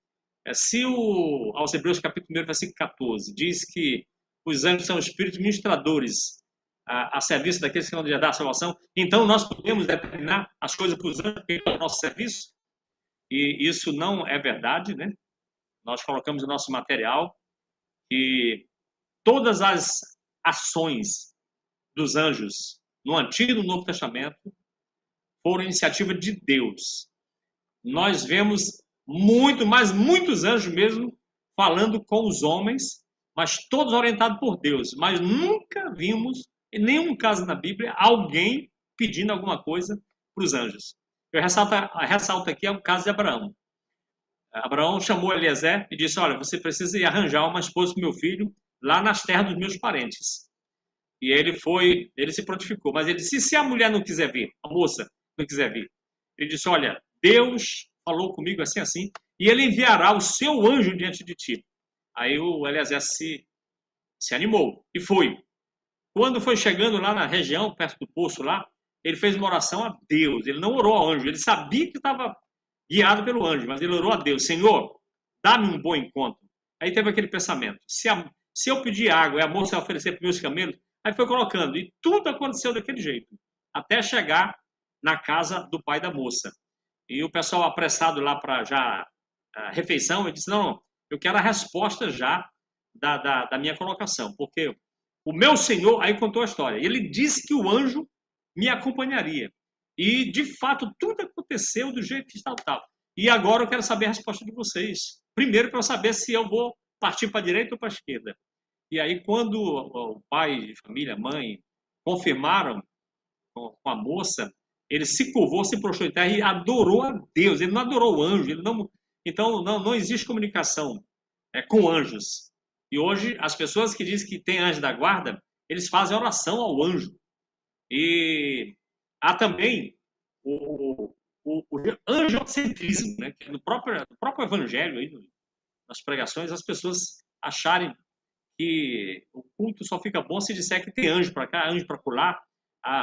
se aos Hebreus capítulo 1, versículo 14, diz que os anjos são espíritos ministradores a serviço daqueles que vão herdar a salvação, então nós podemos determinar as coisas para os anjos que estão ao nosso serviço? E isso não é verdade, né? Nós colocamos no nosso material que todas as ações dos anjos no Antigo e no Novo Testamento foram iniciativa de Deus. Nós vemos muitos anjos mesmo falando com os homens, mas todos orientados por Deus. Mas nunca vimos, em nenhum caso na Bíblia, alguém pedindo alguma coisa para os anjos. Eu ressalto aqui o caso de Abraão. Abraão chamou Eliezer e disse: olha, você precisa ir arranjar uma esposa para o meu filho lá nas terras dos meus parentes. E ele se prontificou. Mas ele disse: se a mulher não quiser vir, a moça não quiser vir? Ele disse: olha, Deus falou comigo assim, assim, e ele enviará o seu anjo diante de ti. Aí o Eliezer se animou e foi. Quando foi chegando lá na região, perto do poço lá, ele fez uma oração a Deus. Ele não orou ao anjo, ele sabia que estava guiado pelo anjo, mas ele orou a Deus: Senhor, dá-me um bom encontro. Aí teve aquele pensamento: se eu pedir água e a moça oferecer para os meus camelos, aí foi colocando, e tudo aconteceu daquele jeito, até chegar na casa do pai da moça. E o pessoal apressado lá para já a refeição, ele disse: não, eu quero a resposta já da minha colocação, porque o meu Senhor, aí contou a história, ele disse que o anjo me acompanharia. E, de fato, tudo aconteceu do jeito que estava. E agora eu quero saber a resposta de vocês. Primeiro, para eu saber se eu vou partir para a direita ou para a esquerda. E aí, quando o pai de família, a mãe, confirmaram com a moça, ele se curvou, se prostrou em terra e adorou a Deus. Ele não adorou o anjo. Então, não existe comunicação com anjos. E hoje, as pessoas que dizem que tem anjo da guarda, eles fazem oração ao anjo. E há também o angiocentrismo, né? Que no próprio evangelho, aí, nas pregações, as pessoas acharem que o culto só fica bom se disser que tem anjo para cá, anjo para colar.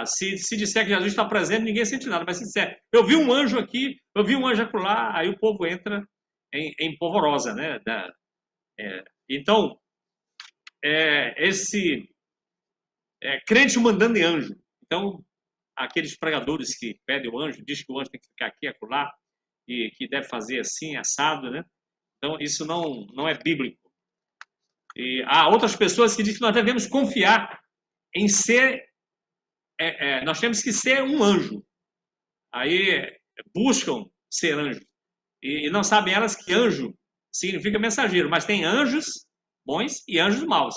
Se disser que Jesus está presente, ninguém sente nada. Mas se disser, eu vi um anjo aqui, eu vi um anjo acolá, aí o povo entra em polvorosa, né? Então, esse crente mandando em anjo. Então, aqueles pregadores que pedem o anjo, diz que o anjo tem que ficar aqui, acolá, e que deve fazer assim, assado, né? Então, isso não é bíblico. E há outras pessoas que dizem que nós devemos confiar em ser... nós temos que ser um anjo. Aí buscam ser anjo. E não sabem elas que anjo significa mensageiro, mas tem anjos bons e anjos maus.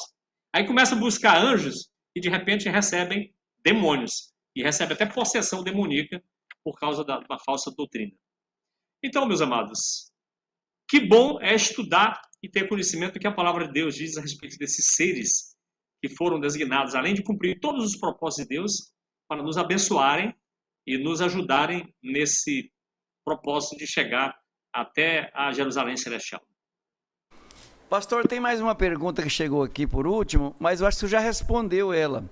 Aí começam a buscar anjos e de repente recebem demônios. E recebem até possessão demoníaca por causa da falsa doutrina. Então, meus amados, que bom é estudar e ter conhecimento do que a palavra de Deus diz a respeito desses seres que foram designados, além de cumprir todos os propósitos de Deus, para nos abençoarem e nos ajudarem nesse propósito de chegar até a Jerusalém Celestial. Pastor, tem mais uma pergunta que chegou aqui por último, mas eu acho que você já respondeu ela.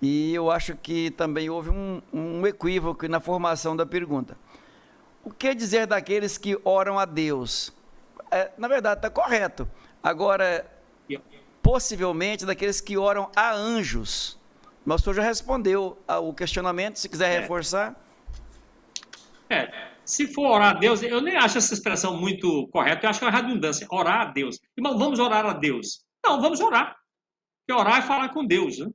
E eu acho que também houve um equívoco na formação da pergunta. O que dizer daqueles que oram a Deus? Na verdade, está correto. Agora, possivelmente daqueles que oram a anjos. Mas o senhor já respondeu o questionamento, se quiser reforçar. Se for orar a Deus, eu nem acho essa expressão muito correta, eu acho que é uma redundância. Orar a Deus. Irmão, vamos orar a Deus. Não, vamos orar. Porque orar é falar com Deus, né?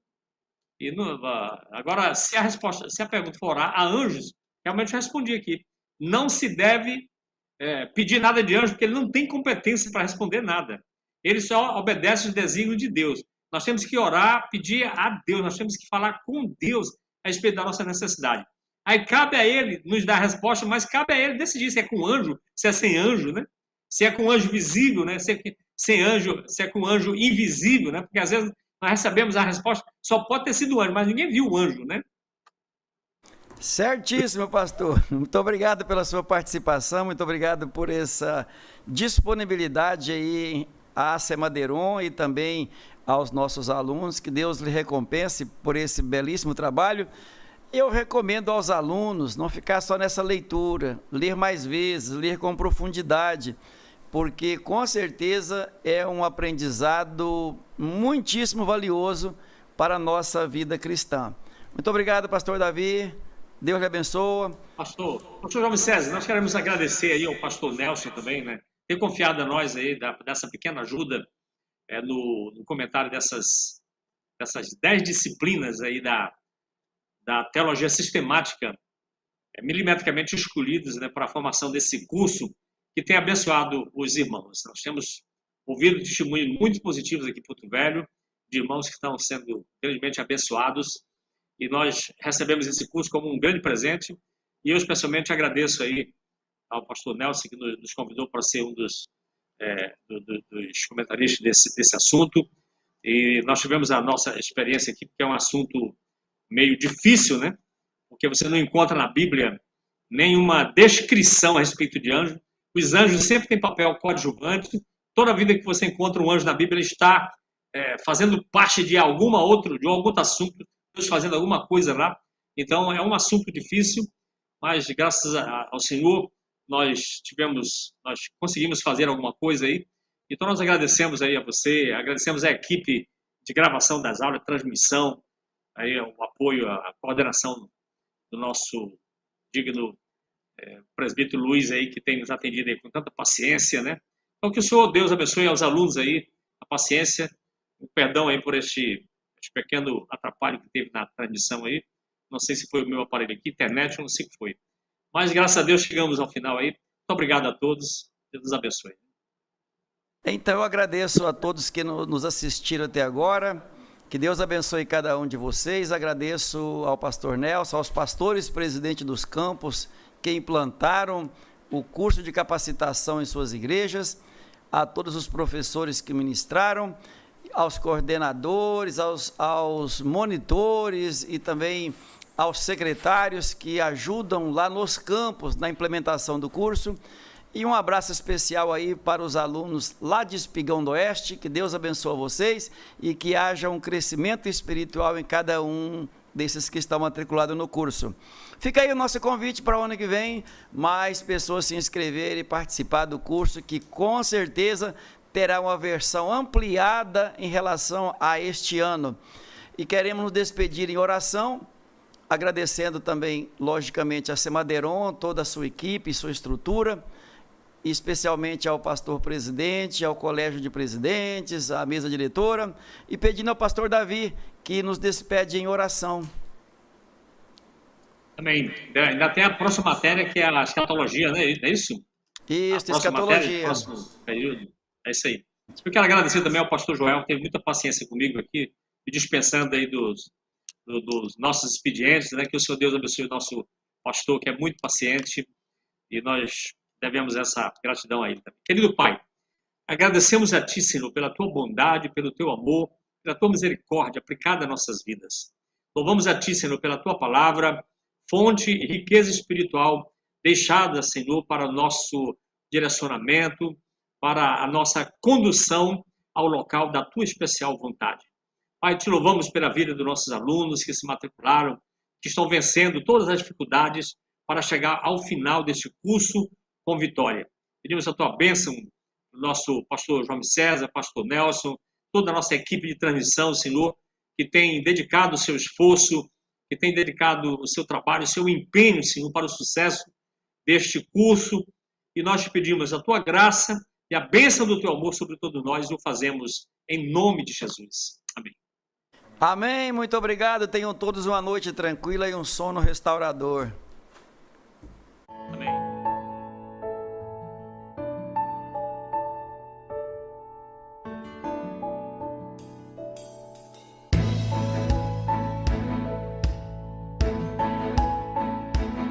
Agora, se a pergunta for orar a anjos, realmente eu respondi aqui. Não se deve pedir nada de anjo, porque ele não tem competência para responder nada. Ele só obedece os desígnios de Deus. Nós temos que orar, pedir a Deus, nós temos que falar com Deus a respeito da nossa necessidade. Aí cabe a ele nos dar a resposta, mas cabe a ele decidir se é com anjo, se é sem anjo, né? Se é com anjo visível, né? Se é com anjo invisível, né? Porque às vezes nós recebemos a resposta, só pode ter sido anjo, mas ninguém viu o anjo, né? Certíssimo, pastor. Muito obrigado pela sua participação, muito obrigado por essa disponibilidade aí à Semadeiron e também aos nossos alunos. Que Deus lhe recompense por esse belíssimo trabalho. Eu recomendo aos alunos não ficar só nessa leitura, ler mais vezes, ler com profundidade, porque com certeza é um aprendizado muitíssimo valioso para a nossa vida cristã. Muito obrigado, pastor Davi. Deus lhe abençoe. Pastor Jovem César, nós queremos agradecer aí ao pastor Nelson também, né? Ter confiado a nós aí dessa pequena ajuda no comentário dessas 10 disciplinas aí da teologia sistemática, milimetricamente escolhidas, né, para a formação desse curso que tem abençoado os irmãos. Nós temos ouvido testemunhos muito positivos aqui em Porto Velho, de irmãos que estão sendo grandemente abençoados, e nós recebemos esse curso como um grande presente, e eu especialmente agradeço aí ao pastor Nelson, que nos convidou para ser um dos comentaristas desse assunto, e nós tivemos a nossa experiência aqui, porque é um assunto meio difícil, né? Porque você não encontra na Bíblia nenhuma descrição a respeito de anjos. Os anjos sempre têm papel coadjuvante. Toda vida que você encontra um anjo na Bíblia, ele está fazendo parte de algum outro assunto, Deus fazendo alguma coisa lá. Então, é um assunto difícil, mas graças ao Senhor, nós conseguimos fazer alguma coisa aí. Então, nós agradecemos aí a você, agradecemos a equipe de gravação das aulas, transmissão, aí o apoio, a coordenação do nosso digno presbítero Luiz aí, que tem nos atendido aí com tanta paciência, né? Então, que o Senhor Deus abençoe aos alunos aí, a paciência, o perdão aí por este pequeno atrapalho que teve na transmissão aí. Não sei se foi o meu aparelho aqui, internet, eu não sei o que foi. Mas, graças a Deus, chegamos ao final aí. Muito obrigado a todos. Deus nos abençoe. Então eu agradeço a todos que nos assistiram até agora, que Deus abençoe cada um de vocês. Agradeço ao pastor Nelson, aos pastores presidentes dos campos que implantaram o curso de capacitação em suas igrejas, a todos os professores que ministraram, aos coordenadores, aos monitores e também aos secretários que ajudam lá nos campos na implementação do curso. E um abraço especial aí para os alunos lá de Espigão do Oeste, que Deus abençoe vocês e que haja um crescimento espiritual em cada um desses que estão matriculados no curso. Fica aí o nosso convite para o ano que vem, mais pessoas se inscreverem e participar do curso, que com certeza terá uma versão ampliada em relação a este ano. E queremos nos despedir em oração, agradecendo também, logicamente, a Semadeiron, toda a sua equipe e sua estrutura, especialmente ao pastor presidente, ao colégio de presidentes, à mesa diretora, e pedindo ao pastor Davi que nos despede em oração. Também, ainda tem a próxima matéria, que é a escatologia, né? É isso? Isso, a escatologia. Próximo período. É isso aí. Eu quero agradecer também ao pastor Joel, que teve muita paciência comigo aqui, me dispensando aí dos nossos expedientes, né? Que o Senhor Deus abençoe o nosso pastor, que é muito paciente, e nós devemos essa gratidão a ele também. Querido Pai, agradecemos a Ti, Senhor, pela Tua bondade, pelo Teu amor, pela Tua misericórdia aplicada às nossas vidas. Louvamos a Ti, Senhor, pela Tua palavra, fonte e riqueza espiritual deixada, Senhor, para o nosso direcionamento, para a nossa condução ao local da Tua especial vontade. Pai, Te louvamos pela vida dos nossos alunos que se matricularam, que estão vencendo todas as dificuldades para chegar ao final deste curso com vitória. Pedimos a Tua bênção do nosso pastor João César, pastor Nelson, toda a nossa equipe de transmissão, Senhor, que tem dedicado o seu esforço, que tem dedicado o seu trabalho, o seu empenho, Senhor, para o sucesso deste curso. E nós te pedimos a Tua graça e a bênção do Teu amor sobre todos nós, e o fazemos em nome de Jesus. Amém. Amém, muito obrigado. Tenham todos uma noite tranquila e um sono restaurador.